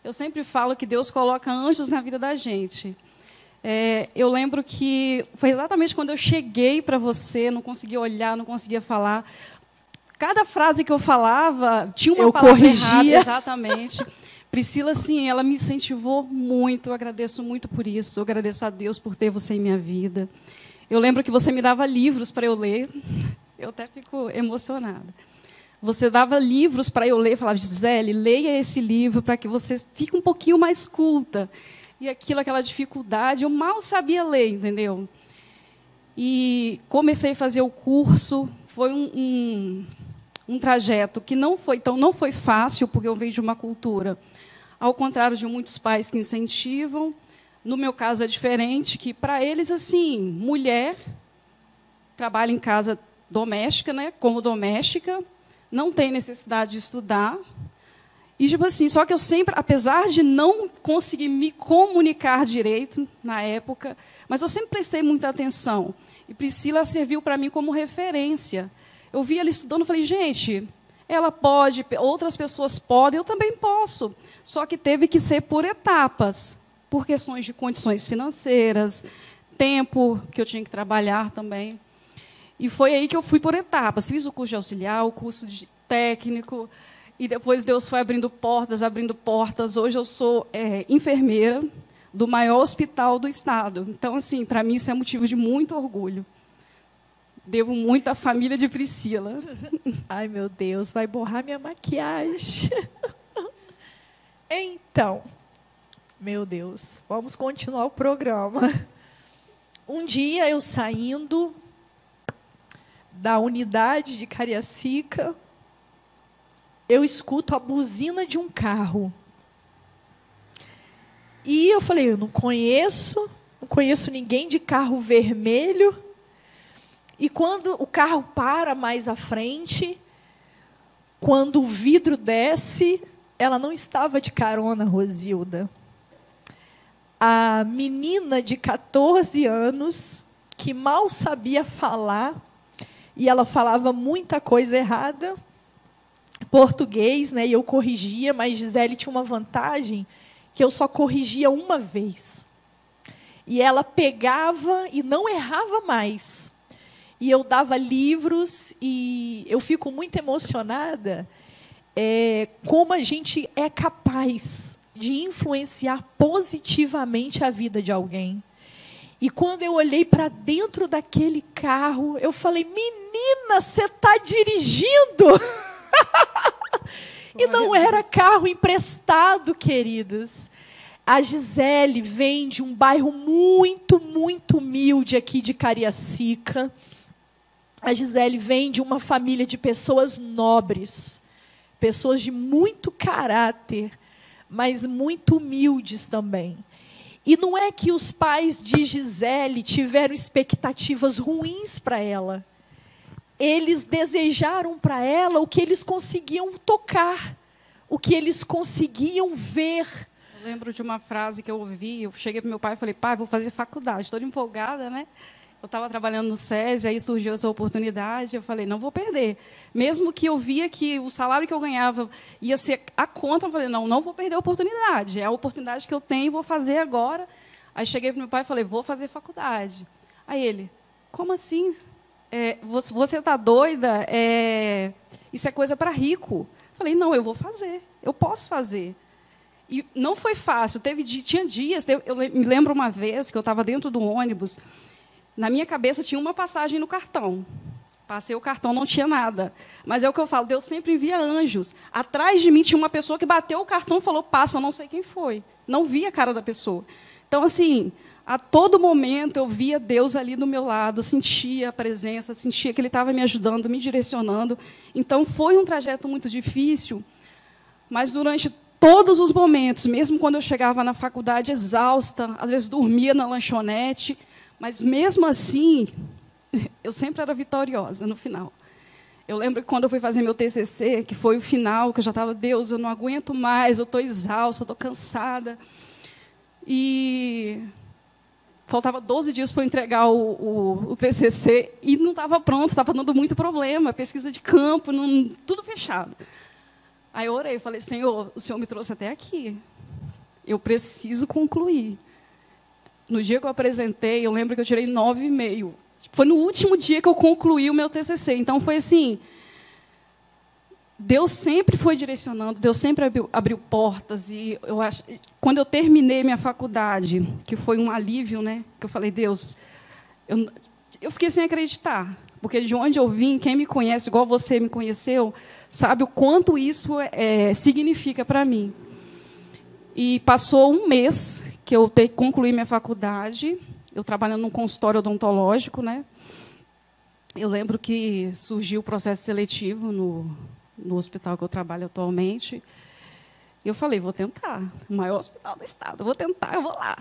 eu sempre falo que Deus coloca anjos na vida da gente. Eu lembro que foi exatamente quando eu cheguei para você, não conseguia olhar, não conseguia falar. Cada frase que eu falava tinha uma palavra errada, exatamente. Priscila, sim, ela me incentivou muito, eu agradeço muito por isso, eu agradeço a Deus por ter você em minha vida. Eu lembro que você me dava livros para eu ler, eu até fico emocionada. Você dava livros para eu ler, falava, Gisele, leia esse livro para que você fique um pouquinho mais culta. E aquela dificuldade, eu mal sabia ler, entendeu? E comecei a fazer o curso, foi um trajeto que não foi fácil, porque eu venho de uma cultura, ao contrário de muitos pais que incentivam. No meu caso é diferente, que para eles, assim, mulher trabalha em casa doméstica, né, como doméstica, não tem necessidade de estudar. E, tipo assim, só que eu sempre, apesar de não conseguir me comunicar direito na época, mas eu sempre prestei muita atenção. E Priscila serviu para mim como referência. Eu vi ela estudando e falei, gente, ela pode, outras pessoas podem, eu também posso. Só que teve que ser por etapas, por questões de condições financeiras, tempo que eu tinha que trabalhar também. E foi aí que eu fui por etapas. Fiz o curso de auxiliar, o curso de técnico, e depois Deus foi abrindo portas, abrindo portas. Hoje eu sou enfermeira do maior hospital do estado. Então, assim, para mim isso é motivo de muito orgulho. Devo muito à família de Priscila. Ai, meu Deus, vai borrar minha maquiagem. Então, meu Deus, vamos continuar o programa. Um dia eu saindo da unidade de Cariacica, eu escuto a buzina de um carro. E eu falei, eu não conheço ninguém de carro vermelho. E quando o carro para mais à frente, quando o vidro desce, ela não estava de carona, Rosilda. A menina de 14 anos, que mal sabia falar, e ela falava muita coisa errada, português, né, e eu corrigia, mas Gisele tinha uma vantagem, que eu só corrigia uma vez. E ela pegava e não errava mais. E eu dava livros, e eu fico muito emocionada como a gente é capaz de influenciar positivamente a vida de alguém. E quando eu olhei para dentro daquele carro, eu falei, menina, você está dirigindo? E não era carro emprestado, queridos. A Gisele vem de um bairro muito, muito humilde aqui de Cariacica. A Gisele vem de uma família de pessoas nobres, pessoas de muito caráter, mas muito humildes também. E não é que os pais de Gisele tiveram expectativas ruins para ela. Eles desejaram para ela o que eles conseguiam tocar, o que eles conseguiam ver. Eu lembro de uma frase que eu ouvi, eu cheguei para meu pai e falei, pai, vou fazer faculdade, toda empolgada, né? Eu estava trabalhando no SESI, aí surgiu essa oportunidade, eu falei, não vou perder. Mesmo que eu via que o salário que eu ganhava ia ser a conta, eu falei, não vou perder a oportunidade. É a oportunidade que eu tenho, vou fazer agora. Aí cheguei para meu pai e falei, vou fazer faculdade. Aí ele, como assim? Você está doida? Isso é coisa para rico. Eu falei, não, eu vou fazer, eu posso fazer. E não foi fácil, tinha dias, eu me lembro uma vez que eu estava dentro do ônibus, na minha cabeça tinha uma passagem no cartão. Passei o cartão, não tinha nada. Mas é o que eu falo, Deus sempre envia anjos. Atrás de mim tinha uma pessoa que bateu o cartão e falou, passa, eu não sei quem foi. Não vi a cara da pessoa. Então, assim, a todo momento eu via Deus ali do meu lado, sentia a presença, sentia que Ele estava me ajudando, me direcionando. Então, foi um trajeto muito difícil, mas durante todos os momentos, mesmo quando eu chegava na faculdade exausta, às vezes dormia na lanchonete, mas mesmo assim, eu sempre era vitoriosa no final. Eu lembro que quando eu fui fazer meu TCC, que foi o final, que eu já estava, Deus, eu não aguento mais, eu estou exausta, eu estou cansada. E faltava 12 dias para eu entregar o TCC e não estava pronto, estava dando muito problema, pesquisa de campo, tudo fechado. Aí eu orei, falei, Senhor, o Senhor me trouxe até aqui. Eu preciso concluir. No dia que eu apresentei, eu lembro que eu tirei 9,5. Foi no último dia que eu concluí o meu TCC. Então, foi assim, Deus sempre foi direcionando, Deus sempre abriu portas. E eu acho, quando eu terminei minha faculdade, que foi um alívio, né, que eu falei, Deus, eu fiquei sem acreditar. Porque de onde eu vim, quem me conhece, igual você me conheceu, sabe o quanto isso significa para mim. E passou um mês que eu concluí minha faculdade, eu trabalhando num consultório odontológico, né? Eu lembro que surgiu o processo seletivo no hospital que eu trabalho atualmente. E eu falei, vou tentar, o maior hospital do estado, eu vou tentar, eu vou lá.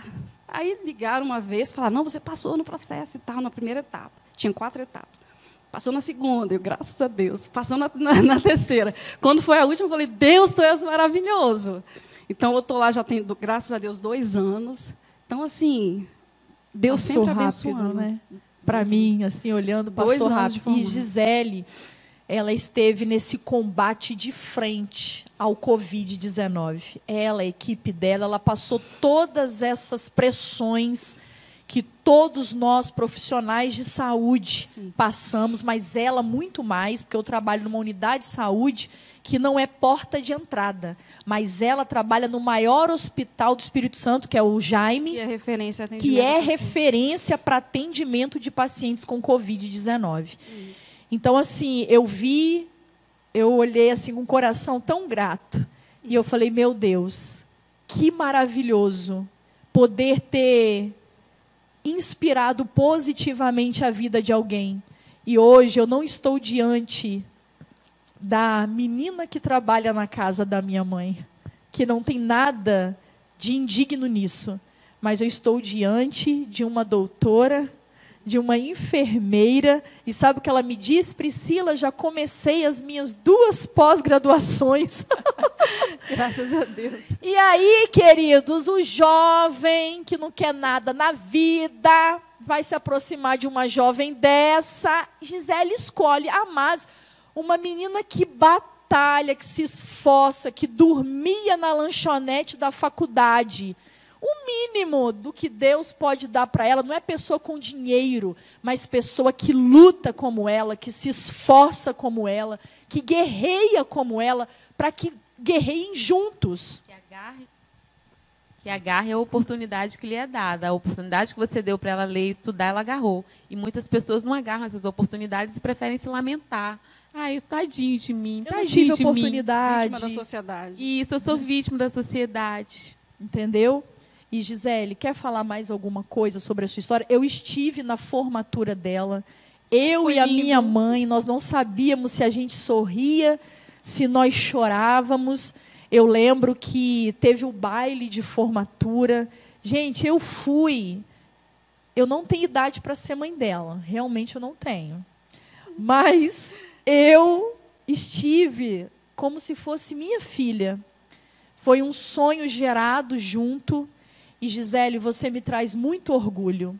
Aí ligaram uma vez, falaram, não, você passou no processo e tal, na primeira etapa. Tinha 4 etapas. Passou na segunda, eu, graças a Deus. Passou na terceira. Quando foi a última, eu falei, Deus, tu és maravilhoso. Então, eu estou lá já tem, graças a Deus, 2 anos. Então, assim, Deus passou sempre rápido, abençoando. Né? Para mim, assim, olhando, passou rápido. E Gisele, ela esteve nesse combate de frente ao Covid-19. Ela, a equipe dela, ela passou todas essas pressões que todos nós, profissionais de saúde, passamos, mas ela muito mais, porque eu trabalho numa unidade de saúde que não é porta de entrada, mas ela trabalha no maior hospital do Espírito Santo, que é o Jaime, que é referência para atendimento de pacientes com Covid-19. Então, assim, eu olhei assim com um coração tão grato, e eu falei, meu Deus, que maravilhoso poder ter inspirado positivamente a vida de alguém. E hoje eu não estou diante da menina que trabalha na casa da minha mãe, que não tem nada de indigno nisso, mas eu estou diante de uma doutora, de uma enfermeira, e sabe o que ela me disse? Priscila, já comecei as minhas 2 pós-graduações. Graças a Deus. E aí, queridos, o jovem que não quer nada na vida vai se aproximar de uma jovem dessa. Gisele escolhe, amados, uma menina que batalha, que se esforça, que dormia na lanchonete da faculdade. O mínimo do que Deus pode dar para ela não é pessoa com dinheiro, mas pessoa que luta como ela, que se esforça como ela, que guerreia como ela, para que guerreiem juntos. Que agarre a oportunidade que lhe é dada. A oportunidade que você deu para ela ler e estudar, ela agarrou. E muitas pessoas não agarram essas oportunidades e preferem se lamentar. Ai, tadinho de mim, eu não tive oportunidade. Vítima da sociedade. Isso, eu sou vítima da sociedade. Entendeu? E, Gisele, quer falar mais alguma coisa sobre a sua história? Eu estive na formatura dela. Eu e a minha mãe, nós não sabíamos se a gente sorria, se nós chorávamos. Eu lembro que teve o baile de formatura. Gente, eu fui. Eu não tenho idade para ser mãe dela. Realmente eu não tenho. Mas eu estive como se fosse minha filha. Foi um sonho gerado junto. E, Gisele, você me traz muito orgulho.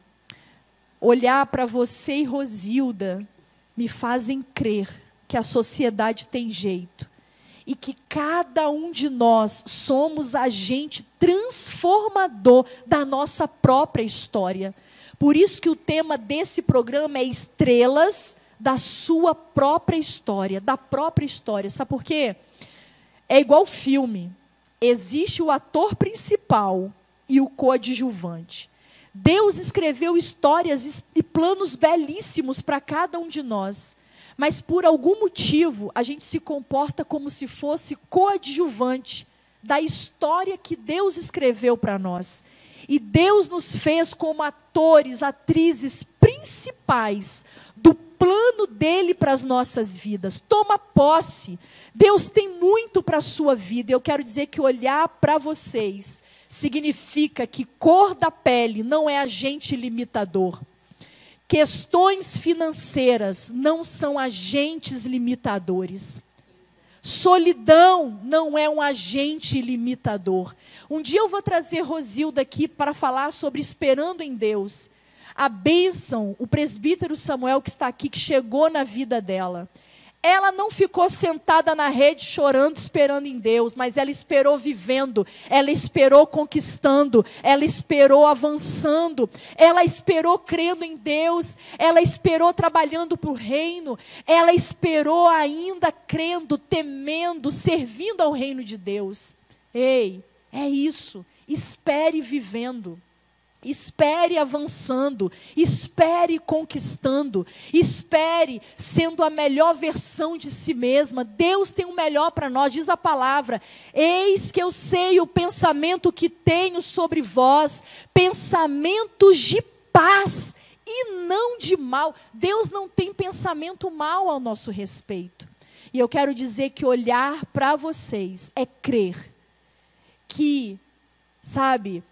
Olhar para você e Rosilda me fazem crer que a sociedade tem jeito. E que cada um de nós somos agente transformador da nossa própria história. Por isso que o tema desse programa é Estrelas da sua própria história, da própria história. Sabe por quê? É igual filme. Existe o ator principal e o coadjuvante. Deus escreveu histórias e planos belíssimos para cada um de nós. Mas, por algum motivo, a gente se comporta como se fosse coadjuvante da história que Deus escreveu para nós. E Deus nos fez como atores, atrizes principais do plano dele para as nossas vidas. Toma posse. Deus tem muito para a sua vida. Eu quero dizer que olhar para vocês significa que cor da pele não é agente limitador. Questões financeiras não são agentes limitadores. Solidão não é um agente limitador. Um dia eu vou trazer Rosilda aqui para falar sobre esperando em Deus. A bênção, o presbítero Samuel que está aqui, que chegou na vida dela. Ela não ficou sentada na rede chorando, esperando em Deus, mas ela esperou vivendo, ela esperou conquistando, ela esperou avançando, ela esperou crendo em Deus, ela esperou trabalhando para o reino, ela esperou ainda crendo, temendo, servindo ao reino de Deus. Ei, é isso, espere vivendo. Espere avançando, espere conquistando, espere sendo a melhor versão de si mesma. Deus tem o melhor para nós, diz a palavra: eis que eu sei o pensamento que tenho sobre vós, pensamentos de paz e não de mal. Deus não tem pensamento mal ao nosso respeito. E eu quero dizer que olhar para vocês é crer que, sabe,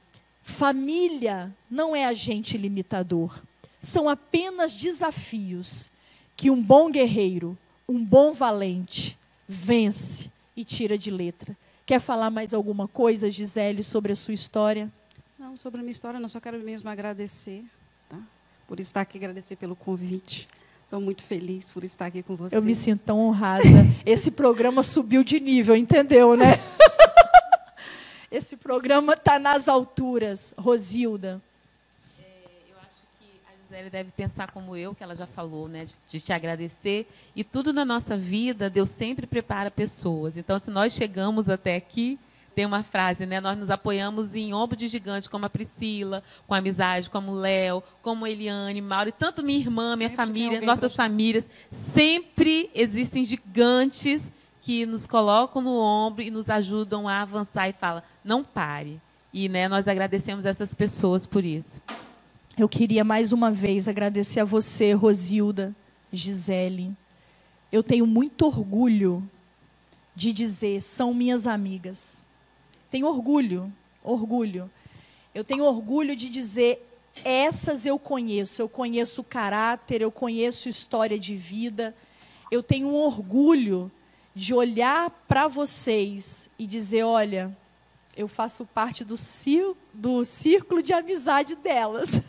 família não é agente limitador. São apenas desafios que um bom guerreiro, um bom valente, vence e tira de letra. Quer falar mais alguma coisa, Gisele, sobre a sua história? Não, sobre a minha história, não. Só quero mesmo agradecer, tá? Por estar aqui, agradecer pelo convite. Estou muito feliz por estar aqui com você. Eu me sinto tão honrada. Esse programa subiu de nível, entendeu, né? Esse programa está nas alturas. Rosilda. Eu acho que a Gisele deve pensar como eu, que ela já falou, né, de te agradecer. E tudo na nossa vida, Deus sempre prepara pessoas. Então, se nós chegamos até aqui, tem uma frase, né, nós nos apoiamos em ombro de gigante, como a Priscila, com a amizade, como o Léo, como a Eliane, Mauro, e tanto minha irmã, minha família, nossas famílias. Sempre existem gigantes que nos colocam no ombro e nos ajudam a avançar e falam, não pare. E, né, nós agradecemos essas pessoas por isso. Eu queria mais uma vez agradecer a você, Rosilda, Gisele. Eu tenho muito orgulho de dizer, são minhas amigas. Tenho orgulho. Eu tenho orgulho de dizer, essas eu conheço o caráter, eu conheço história de vida. Eu tenho um orgulho de olhar para vocês e dizer, olha, eu faço parte do círculo de amizade delas.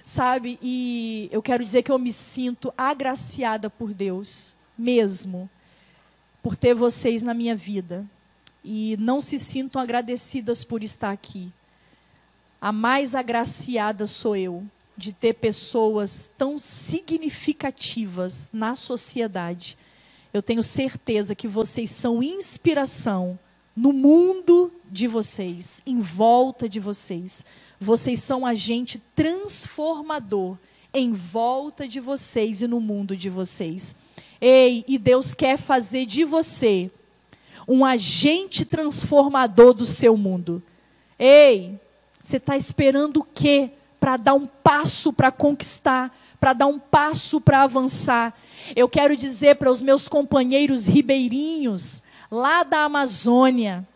Sabe? E eu quero dizer que eu me sinto agraciada por Deus, mesmo, por ter vocês na minha vida. E não se sintam agradecidas por estar aqui. A mais agraciada sou eu, de ter pessoas tão significativas na sociedade. Eu tenho certeza que vocês são inspiração no mundo de vocês, em volta de vocês. Vocês são agente transformador em volta de vocês e no mundo de vocês. Ei, e Deus quer fazer de você um agente transformador do seu mundo. Ei, você está esperando o quê? Para dar um passo para conquistar, para dar um passo para avançar. Eu quero dizer para os meus companheiros ribeirinhos, lá da Amazônia,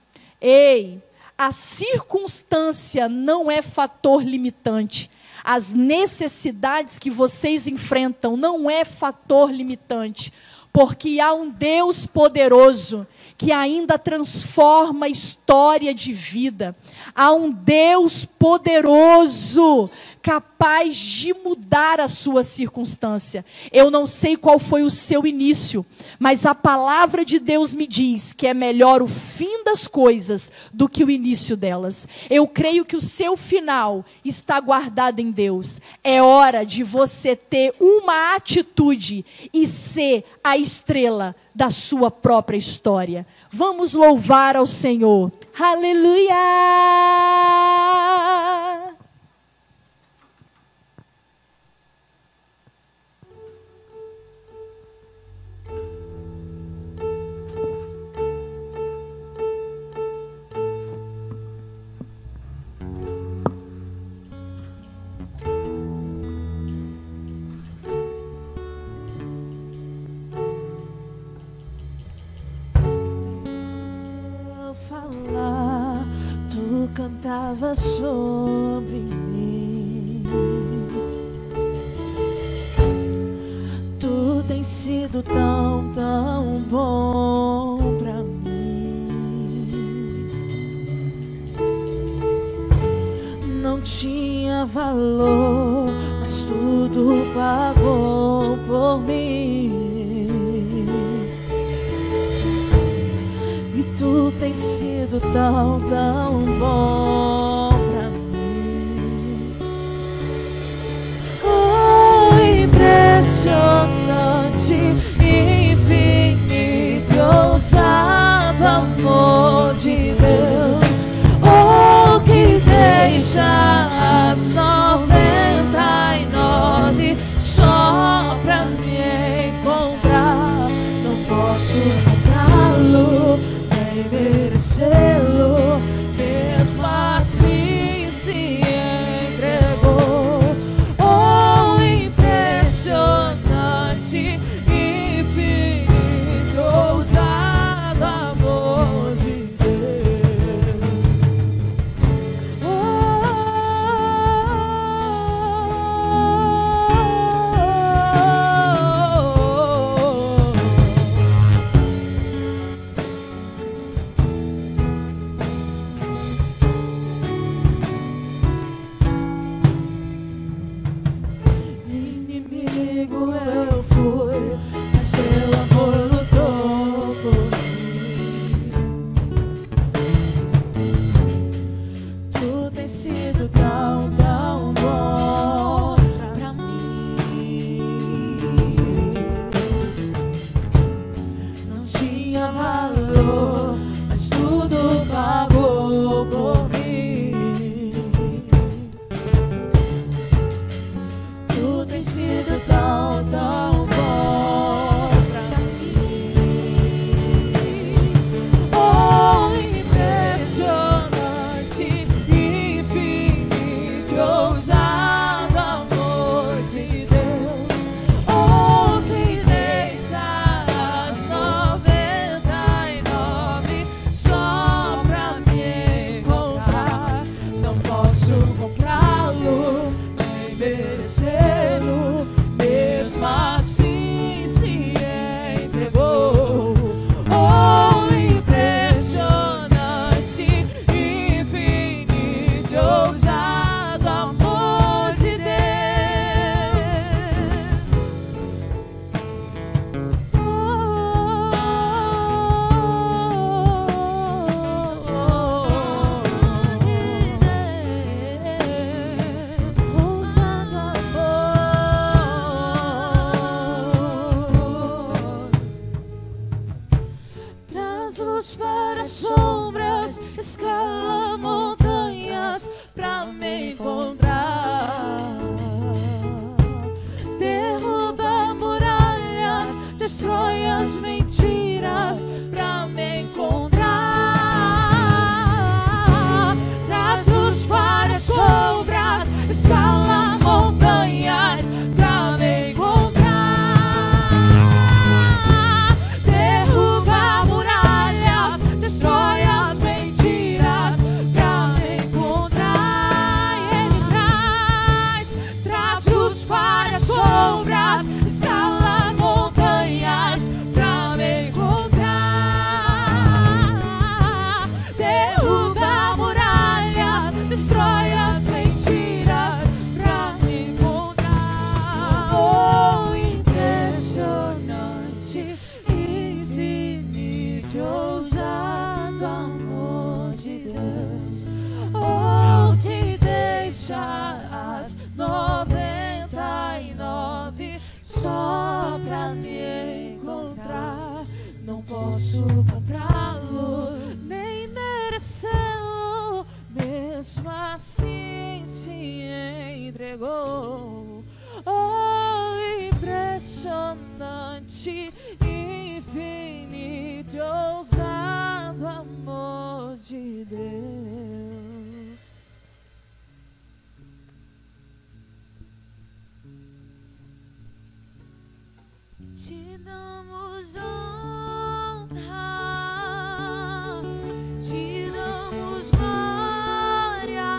ei, a circunstância não é fator limitante. As necessidades que vocês enfrentam não é fator limitante, porque há um Deus poderoso que ainda transforma a história de vida. Há um Deus poderoso, capaz de mudar a sua circunstância. Eu não sei qual foi o seu início, mas a palavra de Deus me diz que é melhor o fim das coisas do que o início delas. Eu creio que o seu final está guardado em Deus. É hora de você ter uma atitude e ser a estrela da sua própria história. Vamos louvar ao Senhor. Aleluia! estava sobre mim. Tu tens sido tão, tão bom pra mim. Não tinha valor, mas tudo pagou por mim. E tu tens sido tão, tão bom pra mim. Oh, impressionante, infinito, ousado amor de Deus. Oh, que deixa as 99 só pra me encontrar. Não posso comprá-lo, nem merecê-lo, mesmo assim se entregou. Oh, impressionante, infinito, ousado amor de Deus. Inimigo eu fui, mas teu amor lutou por mim. Tu tens sido tão, tão bom pra mim. Não tinha valor, mas tudo pagou por mim. Tu tens sido tão, tão bom pra mim. Oh, impressionante, infinito, ousado amor de Deus. Oh, que deixa as 99 só pra me encontrar. Não posso comprá-lo, nem merecê-lo, mesmo assim se entregou. Oh, impressionante, infinito, ousado amor de ousado amor. Traz luz para as sombras, escala montanhas pra me encontrar. Derruba muralhas, destrói as mentiras pra me encontrar. Traz luz para as sombras, escala montanhas pra me encontrar. Derruba muralhas, destrói as mentiras pra me encontrar. E Ele traz luz para as sombras, escala montanhas pra me encontrar. Derruba muralhas, destrói as mentiras pra me encontrar. Oh, impressionante, infinito, ousado amor de Deus. Oh, que deixa as 99 só pra me encontrar. Não posso comprá-lo, nem merecê-lo, mesmo assim se entregou. Oh, impressionante, infinito, ousado amor de Deus. Te damos honra, te damos glória.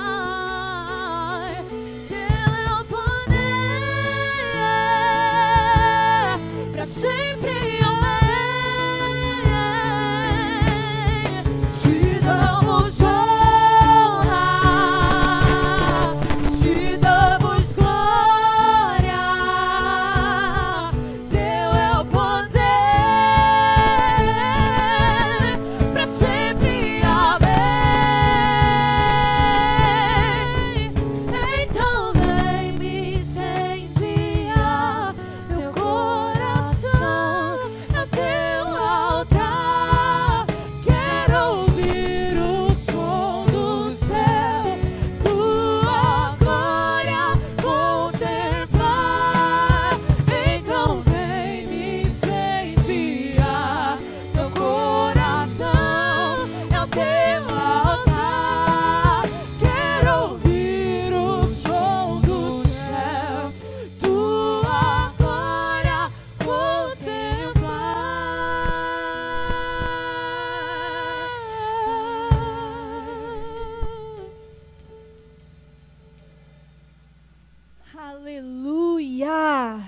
Aleluia!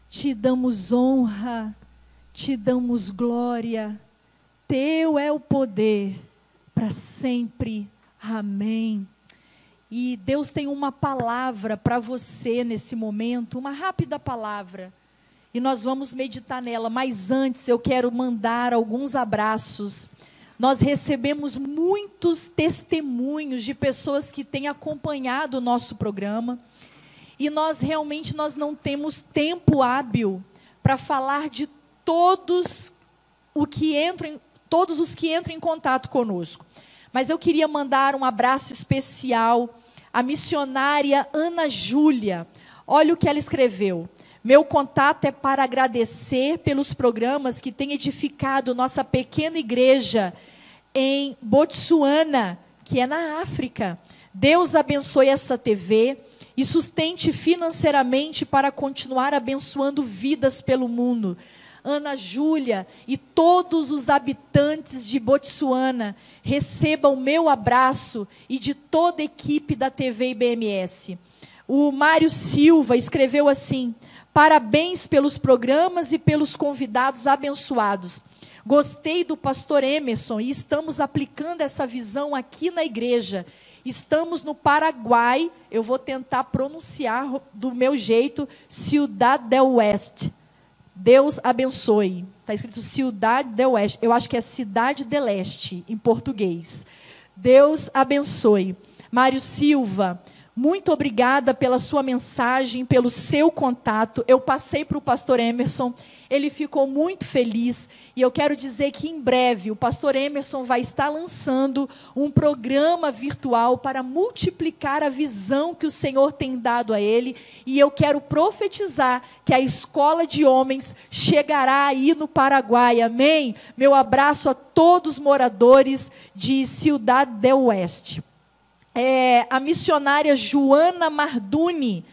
Te damos honra, te damos glória. Teu é o poder para sempre. Amém. E Deus tem uma palavra para você nesse momento, uma rápida palavra. E nós vamos meditar nela, mas antes eu quero mandar alguns abraços. Nós recebemos muitos testemunhos de pessoas que têm acompanhado o nosso programa. E nós realmente não temos tempo hábil para falar de todos os que entram em contato conosco. Mas eu queria mandar um abraço especial à missionária Ana Júlia. Olha o que ela escreveu. Meu contato é para agradecer pelos programas que têm edificado nossa pequena igreja em Botsuana, que é na África. Deus abençoe essa TV e sustente financeiramente para continuar abençoando vidas pelo mundo. Ana Júlia e todos os habitantes de Botsuana recebam o meu abraço e de toda a equipe da TV IBMS. O Mário Silva escreveu assim: parabéns pelos programas e pelos convidados abençoados. Gostei do pastor Emerson e estamos aplicando essa visão aqui na igreja. Estamos no Paraguai, eu vou tentar pronunciar do meu jeito, Ciudad del Oeste. Deus abençoe. Está escrito Ciudad del Oeste. Eu acho que é Cidade del Este, em português. Deus abençoe. Mário Silva, muito obrigada pela sua mensagem, pelo seu contato. Eu passei para o pastor Emerson, ele ficou muito feliz. E eu quero dizer que em breve o pastor Emerson vai estar lançando um programa virtual para multiplicar a visão que o Senhor tem dado a ele. E eu quero profetizar que a escola de homens chegará aí no Paraguai. Amém? Meu abraço a todos os moradores de Ciudad del Oeste. A missionária Joana Marduni,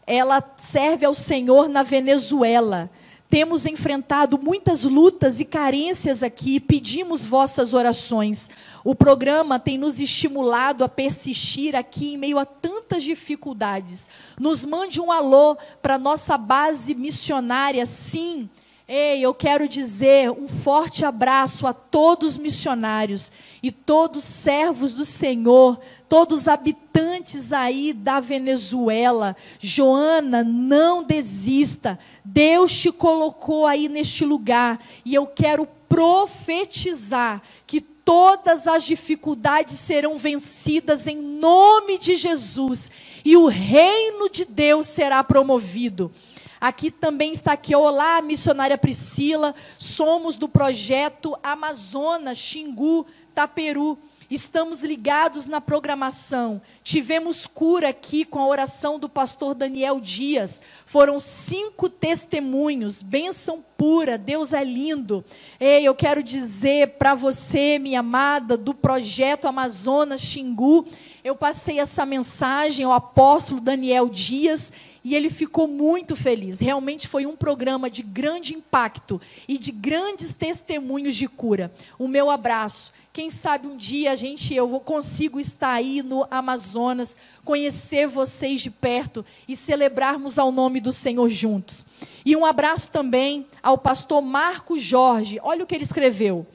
ela serve ao Senhor na Venezuela. Temos enfrentado muitas lutas e carências aqui, pedimos vossas orações. O programa tem nos estimulado a persistir aqui em meio a tantas dificuldades. Nos mande um alô para a nossa base missionária, sim. Eu quero dizer um forte abraço a todos os missionários e todos os servos do Senhor, todos os habitantes aí da Venezuela. Joana, não desista. Deus te colocou aí neste lugar e eu quero profetizar que todas as dificuldades serão vencidas em nome de Jesus e o reino de Deus será promovido. Aqui também está aqui, olá, missionária Priscila, somos do projeto Amazonas, Xingu, Taperu. Estamos ligados na programação. Tivemos cura aqui com a oração do pastor Daniel Dias. Foram 5 testemunhos, bênção pura, Deus é lindo. Eu quero dizer para você, minha amada, do projeto Amazonas, Xingu, eu passei essa mensagem ao apóstolo Daniel Dias e ele ficou muito feliz. Realmente foi um programa de grande impacto e de grandes testemunhos de cura. O meu abraço. Quem sabe um dia eu consigo estar aí no Amazonas, conhecer vocês de perto e celebrarmos ao nome do Senhor juntos. E um abraço também ao pastor Marco Jorge. Olha o que ele escreveu.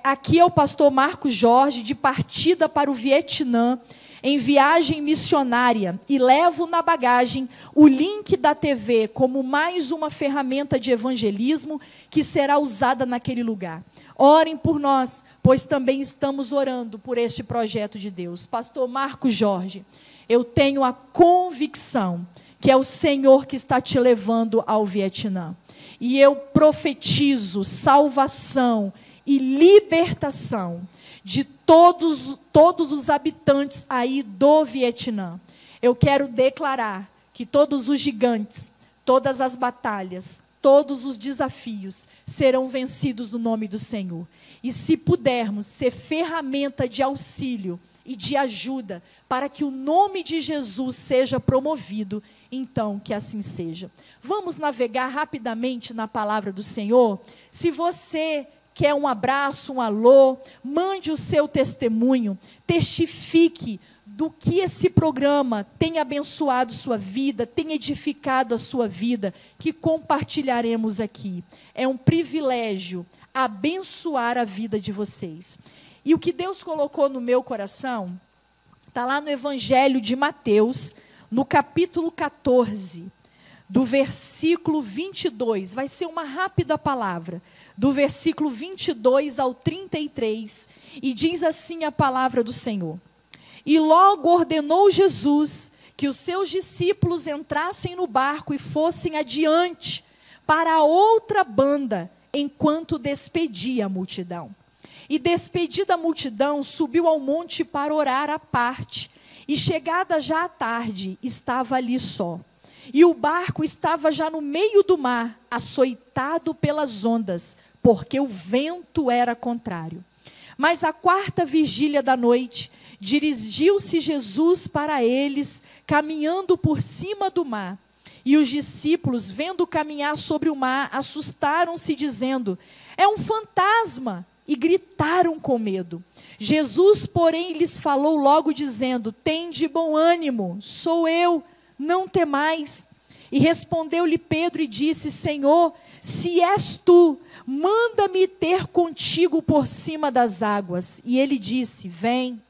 Aqui é o pastor Marco Jorge, de partida para o Vietnã, em viagem missionária, e levo na bagagem o link da TV como mais uma ferramenta de evangelismo que será usada naquele lugar. Orem por nós, pois também estamos orando por este projeto de Deus. Pastor Marco Jorge, eu tenho a convicção que é o Senhor que está te levando ao Vietnã. E eu profetizo salvação e libertação de todos os habitantes aí do Vietnã. Eu quero declarar que todos os gigantes, todas as batalhas, todos os desafios serão vencidos no nome do Senhor. E se pudermos ser ferramenta de auxílio e de ajuda para que o nome de Jesus seja promovido, então que assim seja. Vamos navegar rapidamente na palavra do Senhor? Se você quer um abraço, um alô, mande o seu testemunho, testifique do que esse programa tem abençoado sua vida, tem edificado a sua vida, que compartilharemos aqui. É um privilégio abençoar a vida de vocês. E o que Deus colocou no meu coração, está lá no Evangelho de Mateus, no capítulo 14, do versículo 22. Vai ser uma rápida palavra, do versículo 22 ao 33, e diz assim a palavra do Senhor. E logo ordenou Jesus que os seus discípulos entrassem no barco e fossem adiante para a outra banda, enquanto despedia a multidão. E despedida a multidão, subiu ao monte para orar à parte. E chegada já a tarde, estava ali só. E o barco estava já no meio do mar, açoitado pelas ondas, porque o vento era contrário. Mas à quarta vigília da noite, dirigiu-se Jesus para eles, caminhando por cima do mar. E os discípulos, vendo caminhar sobre o mar, assustaram-se, dizendo: é um fantasma! E gritaram com medo. Jesus, porém, lhes falou logo, dizendo: tende bom ânimo, sou eu, não temais. E respondeu-lhe Pedro e disse: Senhor, se és tu, manda-me ter contigo por cima das águas. E ele disse: vem.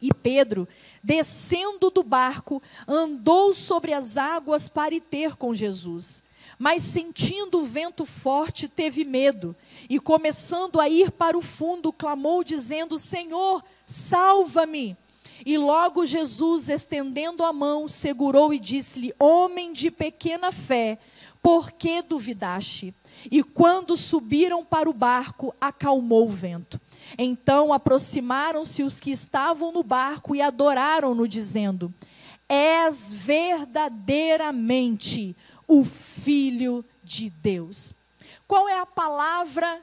E Pedro, descendo do barco, andou sobre as águas para ir ter com Jesus. Mas sentindo o vento forte, teve medo. E começando a ir para o fundo, clamou dizendo: Senhor, salva-me. E logo Jesus, estendendo a mão, segurou e disse-lhe: homem de pequena fé, por que duvidaste? E quando subiram para o barco, acalmou o vento. Então aproximaram-se os que estavam no barco e adoraram-no, dizendo: és verdadeiramente o Filho de Deus. Qual é a palavra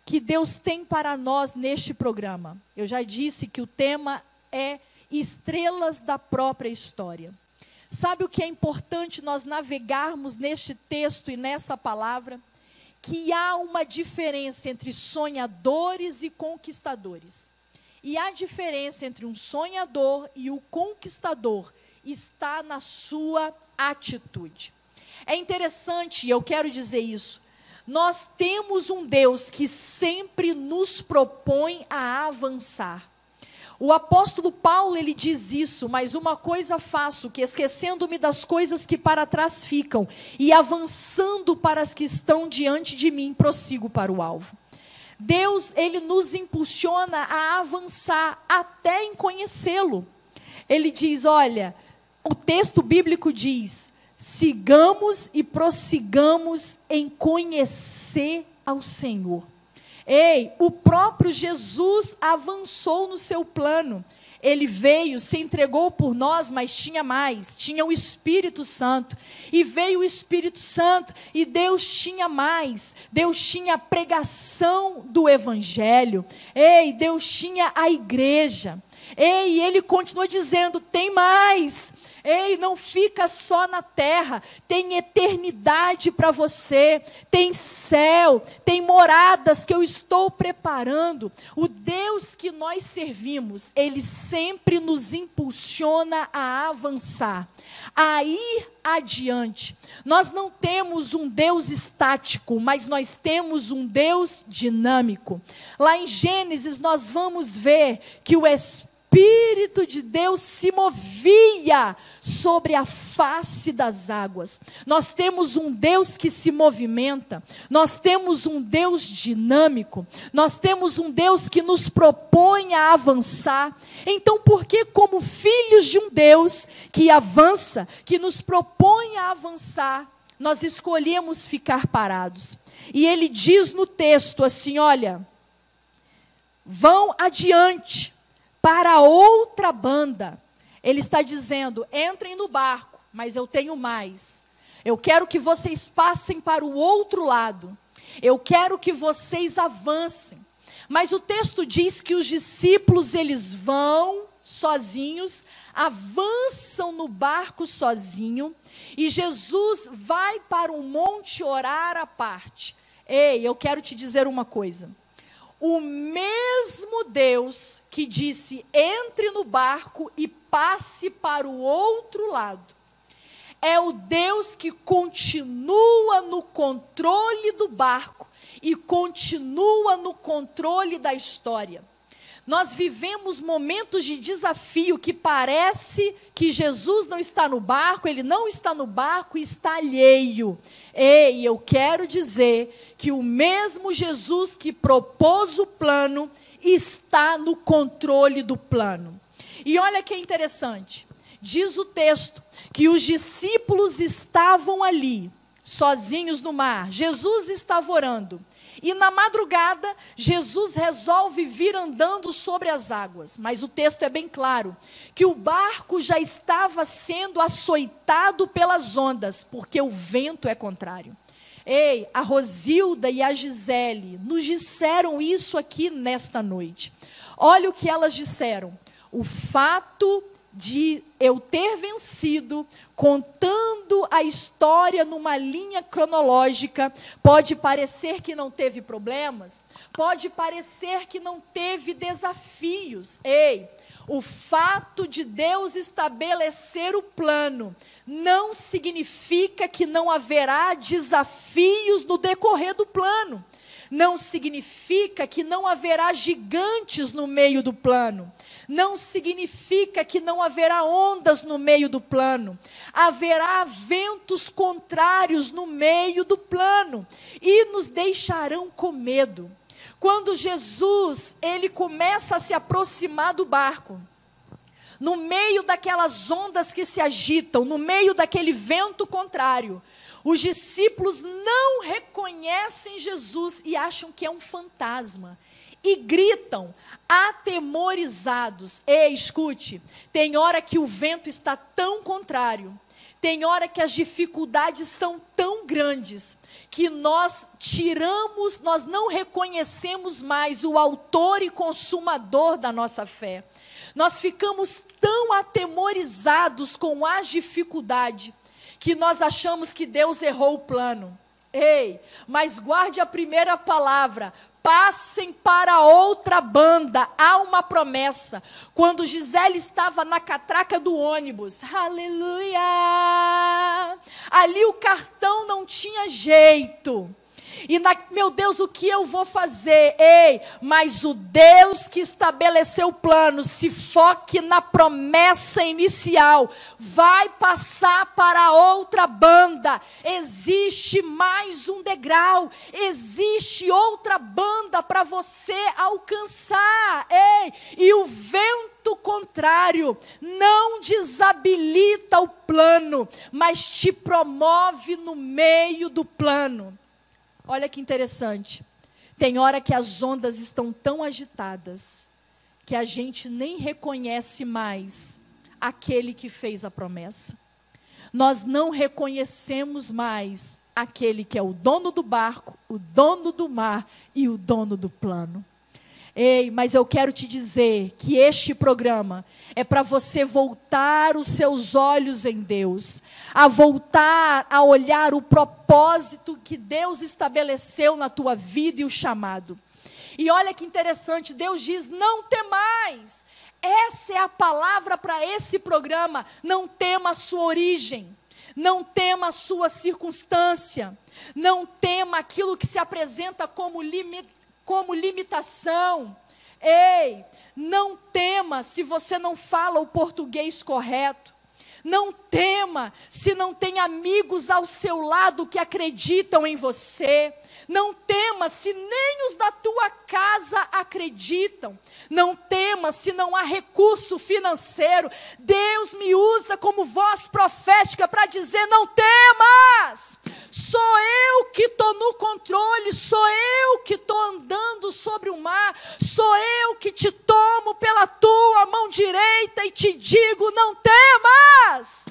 que Deus tem para nós neste programa? Eu já disse que o tema é estrelas da própria história. Sabe o que é importante nós navegarmos neste texto e nessa palavra? Que há uma diferença entre sonhadores e conquistadores. E a diferença entre um sonhador e o conquistador está na sua atitude. É interessante, e eu quero dizer isso, nós temos um Deus que sempre nos propõe a avançar. O apóstolo Paulo, ele diz isso: mas uma coisa faço, que esquecendo-me das coisas que para trás ficam, e avançando para as que estão diante de mim, prossigo para o alvo. Deus, ele nos impulsiona a avançar até em conhecê-lo. Ele diz, olha, o texto bíblico diz: sigamos e prossigamos em conhecer ao Senhor. Ei, o próprio Jesus avançou no seu plano. Ele veio, se entregou por nós, mas tinha mais. Tinha o Espírito Santo. E veio o Espírito Santo e Deus tinha mais. Deus tinha a pregação do Evangelho. Ei, Deus tinha a igreja. Ei, e ele continua dizendo: tem mais. Ei, não fica só na terra, tem eternidade para você, tem céu, tem moradas que eu estou preparando. O Deus que nós servimos, ele sempre nos impulsiona a avançar, a ir adiante. Nós não temos um Deus estático, mas nós temos um Deus dinâmico. Lá em Gênesis nós vamos ver que o Espírito de Deus se movia sobre a face das águas. Nós temos um Deus que se movimenta, nós temos um Deus dinâmico, nós temos um Deus que nos propõe a avançar. Então, por que, como filhos de um Deus que avança, que nos propõe a avançar, nós escolhemos ficar parados? E ele diz no texto assim, olha, vão adiante para outra banda. Ele está dizendo, entrem no barco, mas eu tenho mais. Eu quero que vocês passem para o outro lado. Eu quero que vocês avancem. Mas o texto diz que os discípulos, eles vão sozinhos, avançam no barco sozinho, e Jesus vai para um monte orar à parte. Ei, eu quero te dizer uma coisa. O mesmo Deus que disse, entre no barco e passe para o outro lado. É o Deus que continua no controle do barco e continua no controle da história. Nós vivemos momentos de desafio que parece que Jesus não está no barco, ele não está no barco e está alheio. Ei, eu quero dizer que o mesmo Jesus que propôs o plano está no controle do plano. E olha que interessante, diz o texto que os discípulos estavam ali, sozinhos no mar, Jesus estava orando. E na madrugada, Jesus resolve vir andando sobre as águas. Mas o texto é bem claro, que o barco já estava sendo açoitado pelas ondas, porque o vento é contrário. Ei, a Rosilda e a Gisele nos disseram isso aqui nesta noite. Olha o que elas disseram. O fato de eu ter vencido, contando a história numa linha cronológica, pode parecer que não teve problemas, pode parecer que não teve desafios. Ei, o fato de Deus estabelecer o plano não significa que não haverá desafios no decorrer do plano. Não significa que não haverá gigantes no meio do plano. Não significa que não haverá ondas no meio do plano. Haverá ventos contrários no meio do plano e nos deixarão com medo. Quando Jesus, ele começa a se aproximar do barco, no meio daquelas ondas que se agitam, no meio daquele vento contrário, os discípulos não reconhecem Jesus e acham que é um fantasma. E gritam, atemorizados. Ei, escute, tem hora que o vento está tão contrário, tem hora que as dificuldades são tão grandes, que nós não reconhecemos mais o autor e consumador da nossa fé. Nós ficamos tão atemorizados com as dificuldades, que nós achamos que Deus errou o plano. Ei, mas guarde a primeira palavra. Passem para outra banda, há uma promessa. Quando Gisele estava na catraca do ônibus, aleluia, ali o cartão não tinha jeito. E meu Deus, o que eu vou fazer? Ei, mas o Deus que estabeleceu o plano, se foque na promessa inicial, vai passar para outra banda. Existe mais um degrau, existe outra banda para você alcançar. Ei, e o vento contrário não desabilita o plano, mas te promove no meio do plano. Olha que interessante, tem hora que as ondas estão tão agitadas, que a gente nem reconhece mais aquele que fez a promessa. Nós não reconhecemos mais aquele que é o dono do barco, o dono do mar e o dono do plano. Ei, mas eu quero te dizer que este programa é para você voltar os seus olhos em Deus, a voltar a olhar o propósito que Deus estabeleceu na tua vida e o chamado. E olha que interessante, Deus diz, não temais. Essa é a palavra para esse programa. Não tema a sua origem, não tema a sua circunstância, não tema aquilo que se apresenta como limitação. Ei, não tema se você não fala o português correto. Não tema se não tem amigos ao seu lado que acreditam em você. Não tema se nem os da tua casa acreditam. Não tema se não há recurso financeiro. Deus me usa como voz profética para dizer, não temas. Sou eu que estou no controle, sou eu que estou andando sobre o mar, sou eu que te tomo pela tua mão direita e te digo, não temas.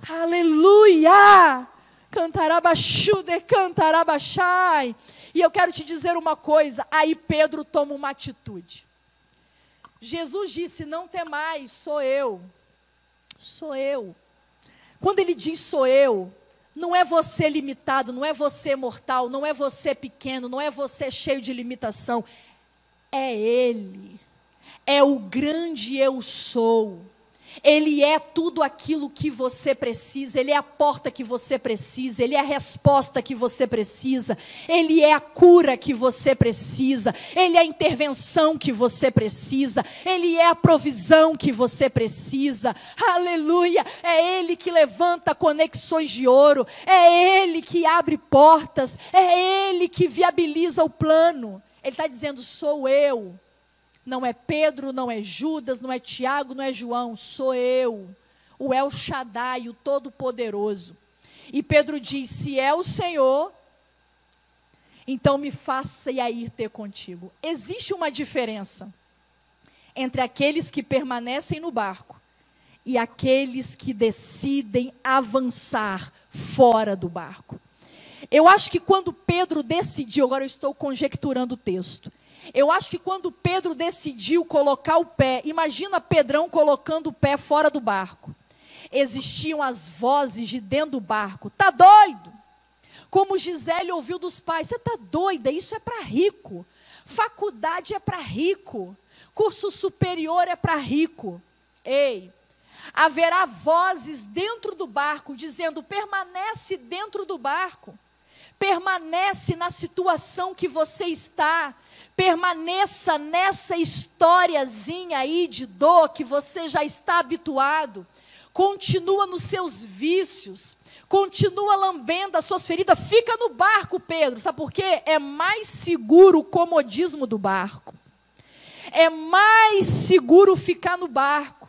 Aleluia! Cantarabaxude, cantarabaxai. E eu quero te dizer uma coisa, aí Pedro toma uma atitude. Jesus disse, não temais, sou eu. Sou eu. Quando ele diz sou eu, não é você limitado, não é você mortal, não é você pequeno, não é você cheio de limitação. É Ele. É o grande eu sou. Ele é tudo aquilo que você precisa, Ele é a porta que você precisa, Ele é a resposta que você precisa, Ele é a cura que você precisa, Ele é a intervenção que você precisa, Ele é a provisão que você precisa. Aleluia! É Ele que levanta conexões de ouro, é Ele que abre portas, é Ele que viabiliza o plano. Ele está dizendo, sou eu. Não é Pedro, não é Judas, não é Tiago, não é João, sou eu, o El Shaddai, o Todo-Poderoso. E Pedro diz, se é o Senhor, então me faça ir ter contigo. Existe uma diferença entre aqueles que permanecem no barco e aqueles que decidem avançar fora do barco. Eu acho que quando Pedro decidiu, agora eu estou conjecturando o texto, eu acho que quando Pedro decidiu colocar o pé, imagina Pedrão colocando o pé fora do barco. Existiam as vozes de dentro do barco. Tá doido? Como Gisele ouviu dos pais, você tá doida? Isso é para rico. Faculdade é para rico. Curso superior é para rico. Ei, haverá vozes dentro do barco dizendo, permanece dentro do barco. Permanece na situação que você está. Permaneça nessa historiazinha aí de dor que você já está habituado. Continua nos seus vícios. Continua lambendo as suas feridas. Fica no barco, Pedro. Sabe por quê? É mais seguro o comodismo do barco. É mais seguro ficar no barco.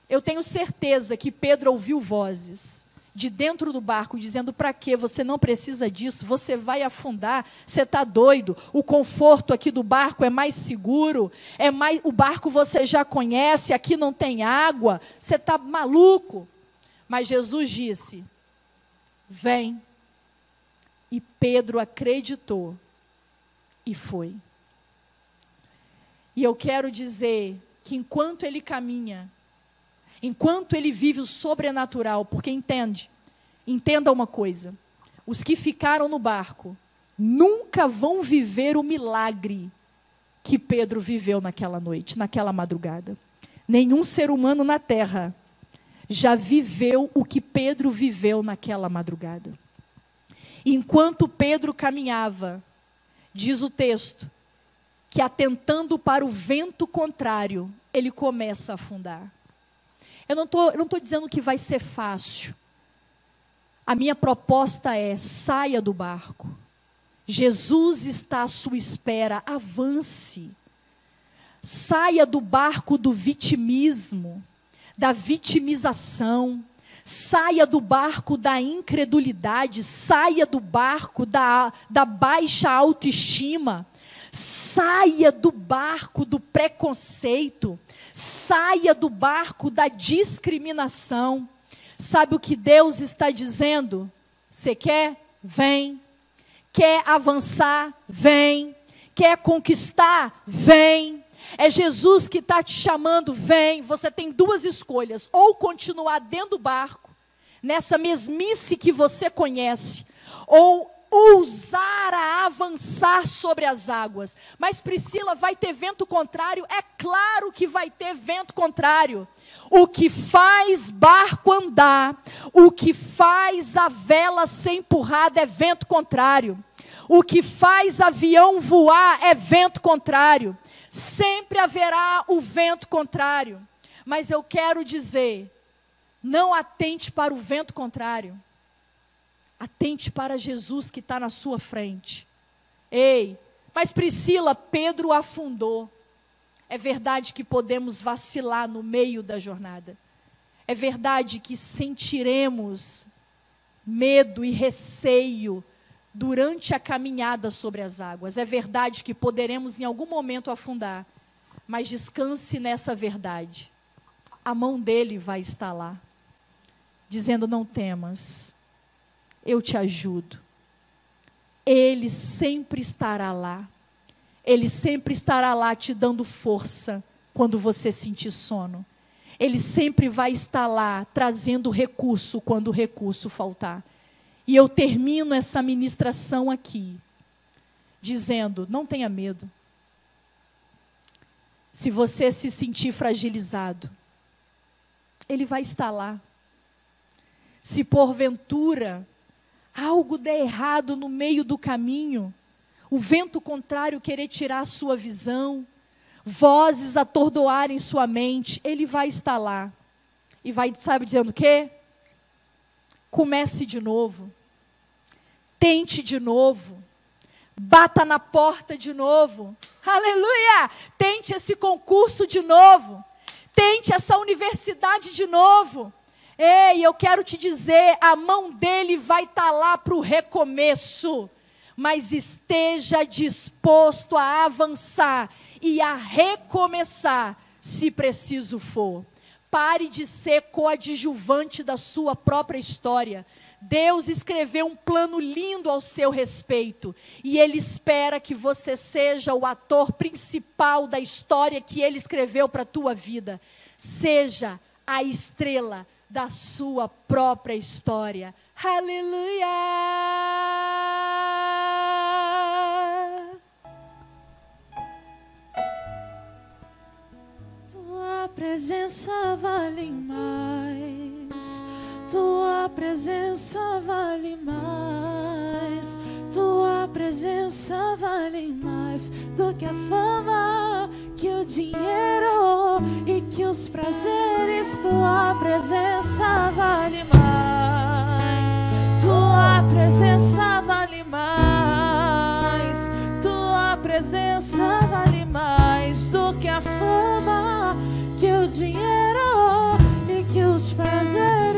Eu tenho certeza que Pedro ouviu vozes de dentro do barco, dizendo, para quê? Você não precisa disso, você vai afundar, você está doido, o conforto aqui do barco é mais seguro, o barco você já conhece, aqui não tem água, você está maluco. Mas Jesus disse, vem, e Pedro acreditou, e foi. E eu quero dizer, que enquanto ele caminha, enquanto ele vive o sobrenatural, porque entenda uma coisa, os que ficaram no barco nunca vão viver o milagre que Pedro viveu naquela noite, naquela madrugada. Nenhum ser humano na terra já viveu o que Pedro viveu naquela madrugada. Enquanto Pedro caminhava, diz o texto, que atentando para o vento contrário, ele começa a afundar. Eu não tô dizendo que vai ser fácil. A minha proposta é, saia do barco. Jesus está à sua espera, avance. Saia do barco do vitimismo, da vitimização. Saia do barco da incredulidade, saia do barco da baixa autoestima. Saia do barco do preconceito. Saia do barco da discriminação. Sabe o que Deus está dizendo? Você quer? Vem. Quer avançar? Vem. Quer conquistar? Vem. É Jesus que está te chamando, vem. Você tem duas escolhas, ou continuar dentro do barco, nessa mesmice que você conhece, ou ousar a avançar sobre as águas. Mas Priscila, vai ter vento contrário? É claro que vai ter vento contrário. O que faz barco andar, o que faz a vela ser empurrada é vento contrário. O que faz avião voar é vento contrário. Sempre haverá o vento contrário. Mas eu quero dizer, não atente para o vento contrário. Atente para Jesus que está na sua frente. Ei, mas Priscila, Pedro afundou. É verdade que podemos vacilar no meio da jornada. É verdade que sentiremos medo e receio durante a caminhada sobre as águas. É verdade que poderemos em algum momento afundar. Mas descanse nessa verdade. A mão dele vai estar lá, dizendo, não temas. Eu te ajudo. Ele sempre estará lá. Ele sempre estará lá te dando força quando você sentir sono. Ele sempre vai estar lá trazendo recurso quando o recurso faltar. E eu termino essa ministração aqui, dizendo, não tenha medo. Se você se sentir fragilizado, Ele vai estar lá. Se porventura algo der errado no meio do caminho, o vento contrário querer tirar a sua visão, vozes atordoarem sua mente, Ele vai estar lá. E vai, sabe, dizendo o quê? Comece de novo. Tente de novo. Bata na porta de novo. Aleluia! Tente esse concurso de novo. Tente essa universidade de novo. Ei, eu quero te dizer, a mão dele vai estar lá para o recomeço. Mas esteja disposto a avançar e a recomeçar, se preciso for. Pare de ser coadjuvante da sua própria história. Deus escreveu um plano lindo ao seu respeito. E Ele espera que você seja o ator principal da história que Ele escreveu para a tua vida. Seja a estrela da sua própria história. Aleluia! Tua presença vale mais. Tua presença vale mais. Tua presença vale mais do que a fama, que o dinheiro e que os prazeres. Tua presença vale mais. Tua presença vale mais. Tua presença vale mais do que a fama, que o dinheiro e que os prazeres.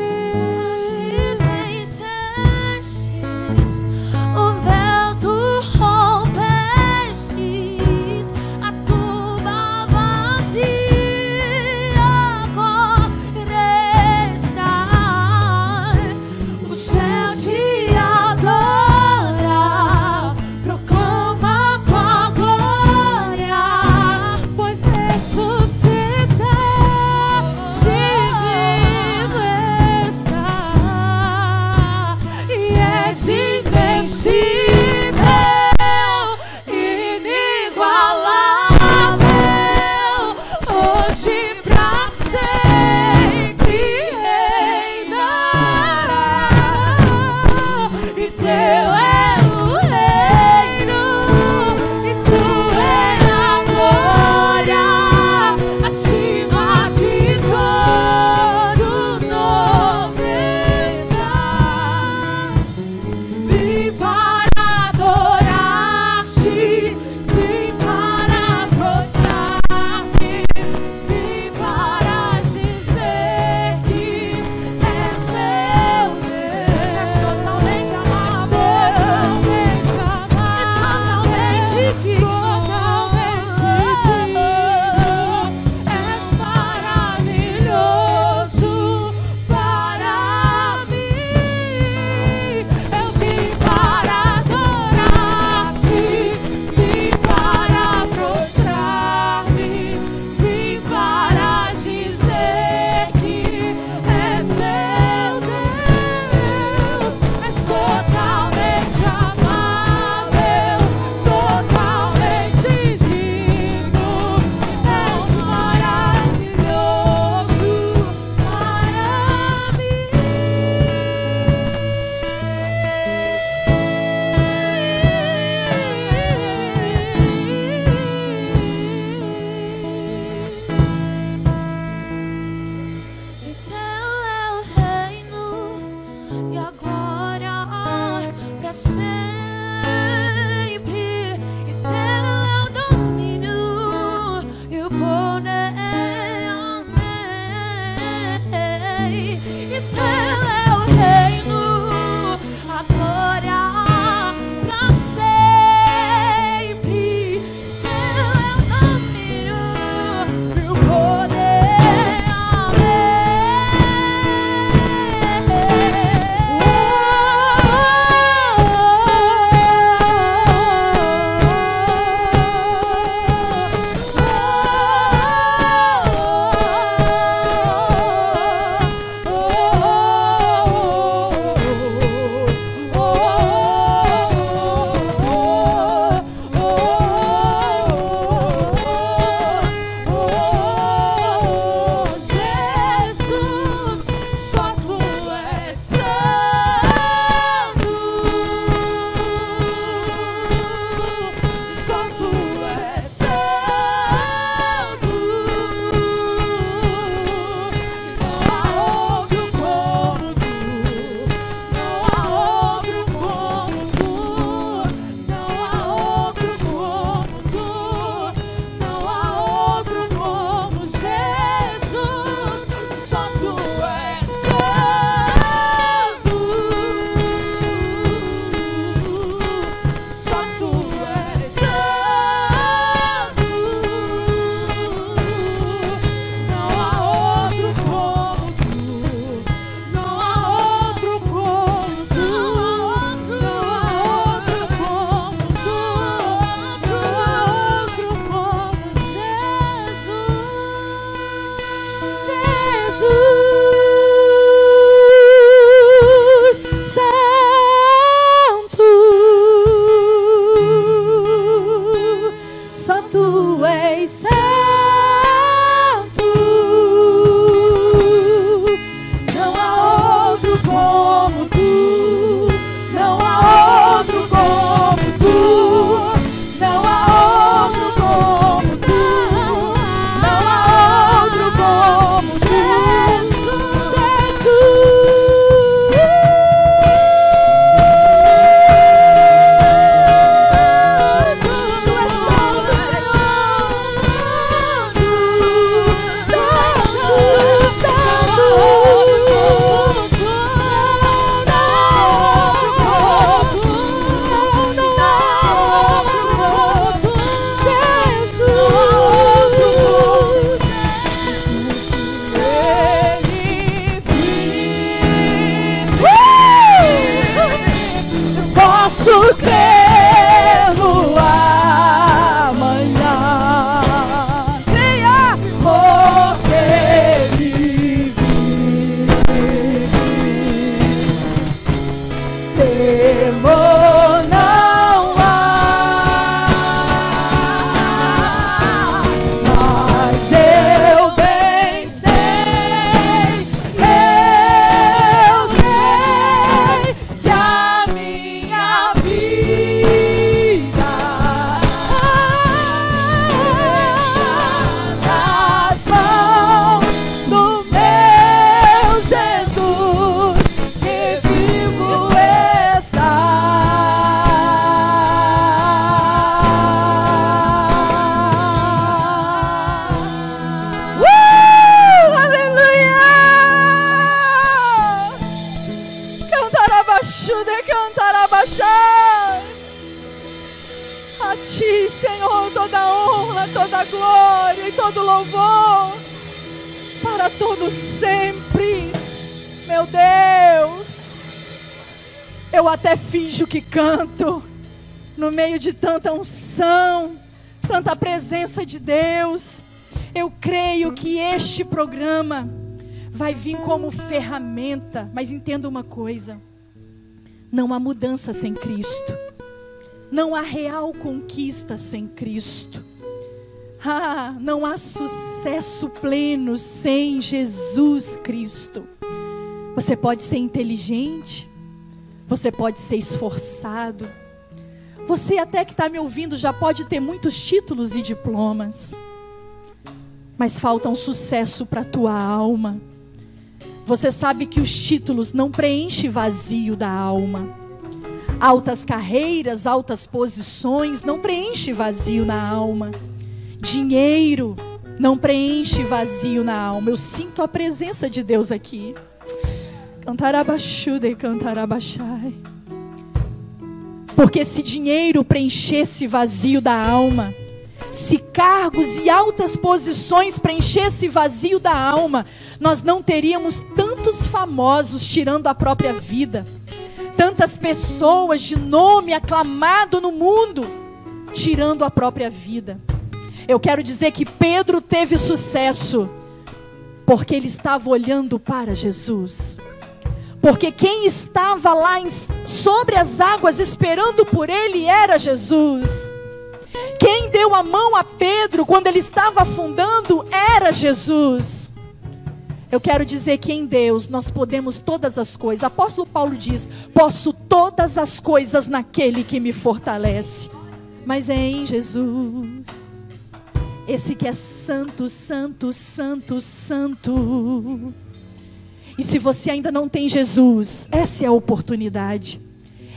crer no amanhã. Creia, porque Ele vive. Temor não há, mas eu bem sei que a minha vida nas mãos do meu Jesus, que vivo está. Aleluia! Cantarabaxude, cantarabaxai. A ti, Senhor, toda honra, toda glória e todo louvor para todo sempre. Meu Deus, eu até finjo que canto no meio de tanta unção, tanta presença de Deus. Eu creio que este programa vai vir como ferramenta, mas entenda uma coisa: não há mudança sem Cristo, não há real conquista sem Cristo, não há sucesso pleno sem Jesus Cristo. Você pode ser inteligente, você pode ser esforçado, você até que está me ouvindo já pode ter muitos títulos e diplomas, mas falta um sucesso para a tua alma. Você sabe que os títulos não preenchem vazio da alma. Altas carreiras, altas posições não preenchem vazio na alma. Dinheiro não preenche vazio na alma. Eu sinto a presença de Deus aqui. Cantarabaxude, cantarabaxai. Porque se dinheiro preenchesse vazio da alma, se cargos e altas posições preenchesse vazio da alma, nós não teríamos tantos famosos tirando a própria vida, tantas pessoas de nome aclamado no mundo tirando a própria vida. Eu quero dizer que Pedro teve sucesso porque ele estava olhando para Jesus. Porque quem estava lá sobre as águas esperando por ele era Jesus. Quem deu a mão a Pedro quando ele estava afundando era Jesus. Eu quero dizer que em Deus nós podemos todas as coisas. Apóstolo Paulo diz: posso todas as coisas naquele que me fortalece. Mas é em Jesus, esse que é santo, santo, santo, santo. E se você ainda não tem Jesus, essa é a oportunidade.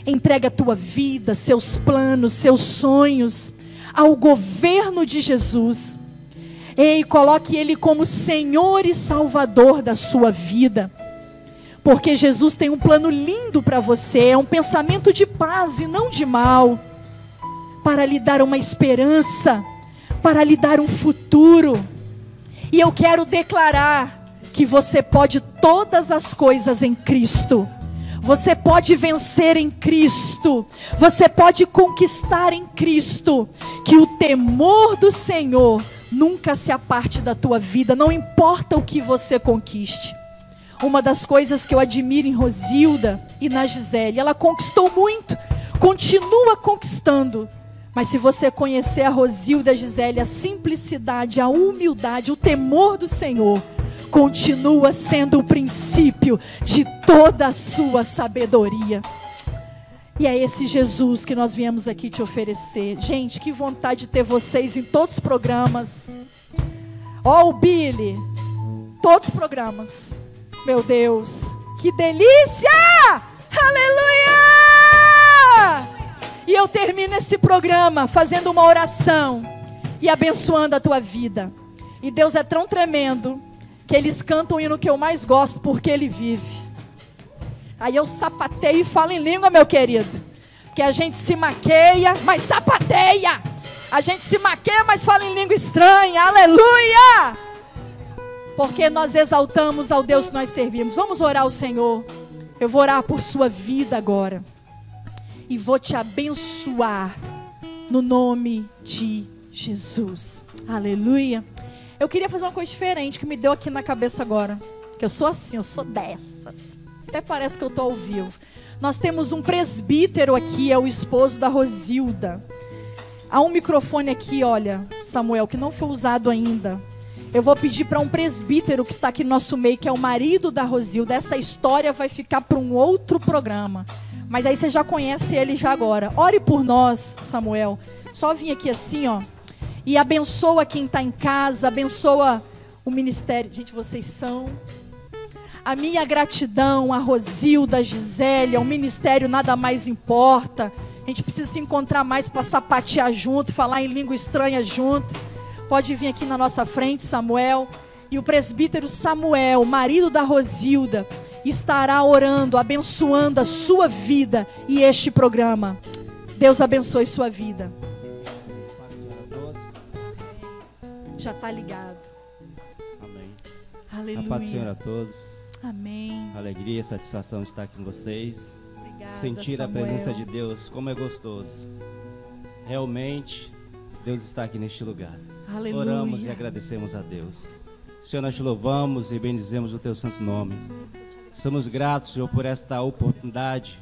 Entrega a tua vida, seus planos, seus sonhos ao governo de Jesus. Ei, coloque Ele como Senhor e Salvador da sua vida. Porque Jesus tem um plano lindo para você. É um pensamento de paz e não de mal. Para lhe dar uma esperança, para lhe dar um futuro. E eu quero declarar que você pode todas as coisas em Cristo. Você pode vencer em Cristo. Você pode conquistar em Cristo. Que o temor do Senhor nunca se aparte da tua vida. Não importa o que você conquiste. Uma das coisas que eu admiro em Rosilda e na Gisele, ela conquistou muito, continua conquistando. Mas se você conhecer a Rosilda e a Gisele, a simplicidade, a humildade, o temor do Senhor continua sendo o princípio de toda a sua sabedoria. E é esse Jesus que nós viemos aqui te oferecer. Gente, que vontade de ter vocês em todos os programas. Ó, o Billy, todos os programas. Meu Deus, que delícia! Aleluia! E eu termino esse programa fazendo uma oração e abençoando a tua vida. E Deus é tão tremendo que eles cantam o hino que eu mais gosto, porque Ele vive. Aí eu sapateio e falo em língua, meu querido. Que a gente se maqueia, mas sapateia. A gente se maqueia, mas fala em língua estranha. Aleluia! Porque nós exaltamos ao Deus que nós servimos. Vamos orar ao Senhor. Eu vou orar por sua vida agora. e vou te abençoar no nome de Jesus. Aleluia. Eu queria fazer uma coisa diferente que me deu aqui na cabeça agora. Que eu sou assim, eu sou dessas. Até parece que eu estou ao vivo. Nós temos um presbítero aqui, é o esposo da Rosilda. Há um microfone aqui, olha, Samuel, que não foi usado ainda. Eu vou pedir para um presbítero que está aqui no nosso meio, que é o marido da Rosilda. Essa história vai ficar para um outro programa. Mas aí você já conhece ele já agora. Ore por nós, Samuel. Só vim aqui assim, ó. E abençoa quem está em casa, abençoa o ministério. Gente, vocês são... A minha gratidão, a Rosilda, a Gisélia, o ministério nada mais importa. A gente precisa se encontrar mais para sapatear junto, falar em língua estranha junto. Pode vir aqui na nossa frente, Samuel. E o presbítero Samuel, marido da Rosilda, estará orando, abençoando a sua vida e este programa. Deus abençoe sua vida. Já está ligado. Amém. Aleluia. A paz do Senhor a todos. Amém. Alegria e satisfação de estar aqui com vocês. Obrigada, Sentir Samuel. a presença de Deus, como é gostoso. Realmente, Deus está aqui neste lugar. Aleluia. Oramos e agradecemos a Deus. Senhor, nós te louvamos e bendizemos o teu santo nome. Somos gratos, Senhor, por esta oportunidade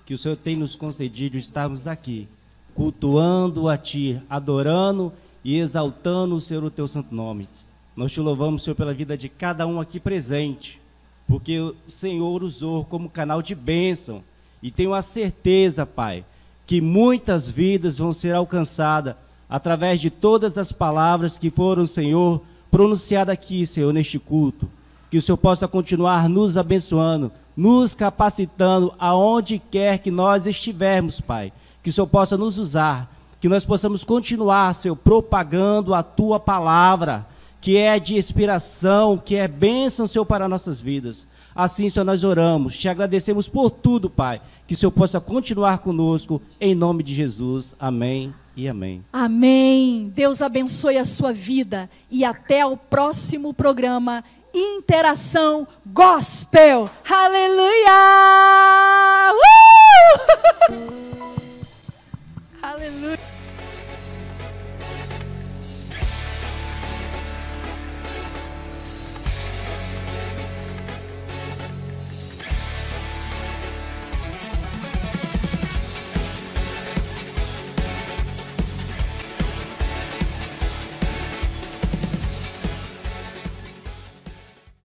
que o Senhor tem nos concedido de estarmos aqui, cultuando a Ti, adorando e exaltando, Senhor, o teu santo nome. Nós te louvamos, Senhor, pela vida de cada um aqui presente, porque o Senhor usou como canal de bênção. E tenho a certeza, Pai, que muitas vidas vão ser alcançadas através de todas as palavras que foram, Senhor, pronunciadas aqui, Senhor, neste culto. Que o Senhor possa continuar nos abençoando, nos capacitando aonde quer que nós estivermos, Pai. Que o Senhor possa nos usar, que nós possamos continuar, Senhor, propagando a Tua palavra, que é de inspiração, que é bênção, Senhor, para nossas vidas. Assim, Senhor, nós oramos, te agradecemos por tudo, Pai, que o Senhor possa continuar conosco, em nome de Jesus. Amém e amém. Amém. Deus abençoe a sua vida e até o próximo programa Interação Gospel. Aleluia!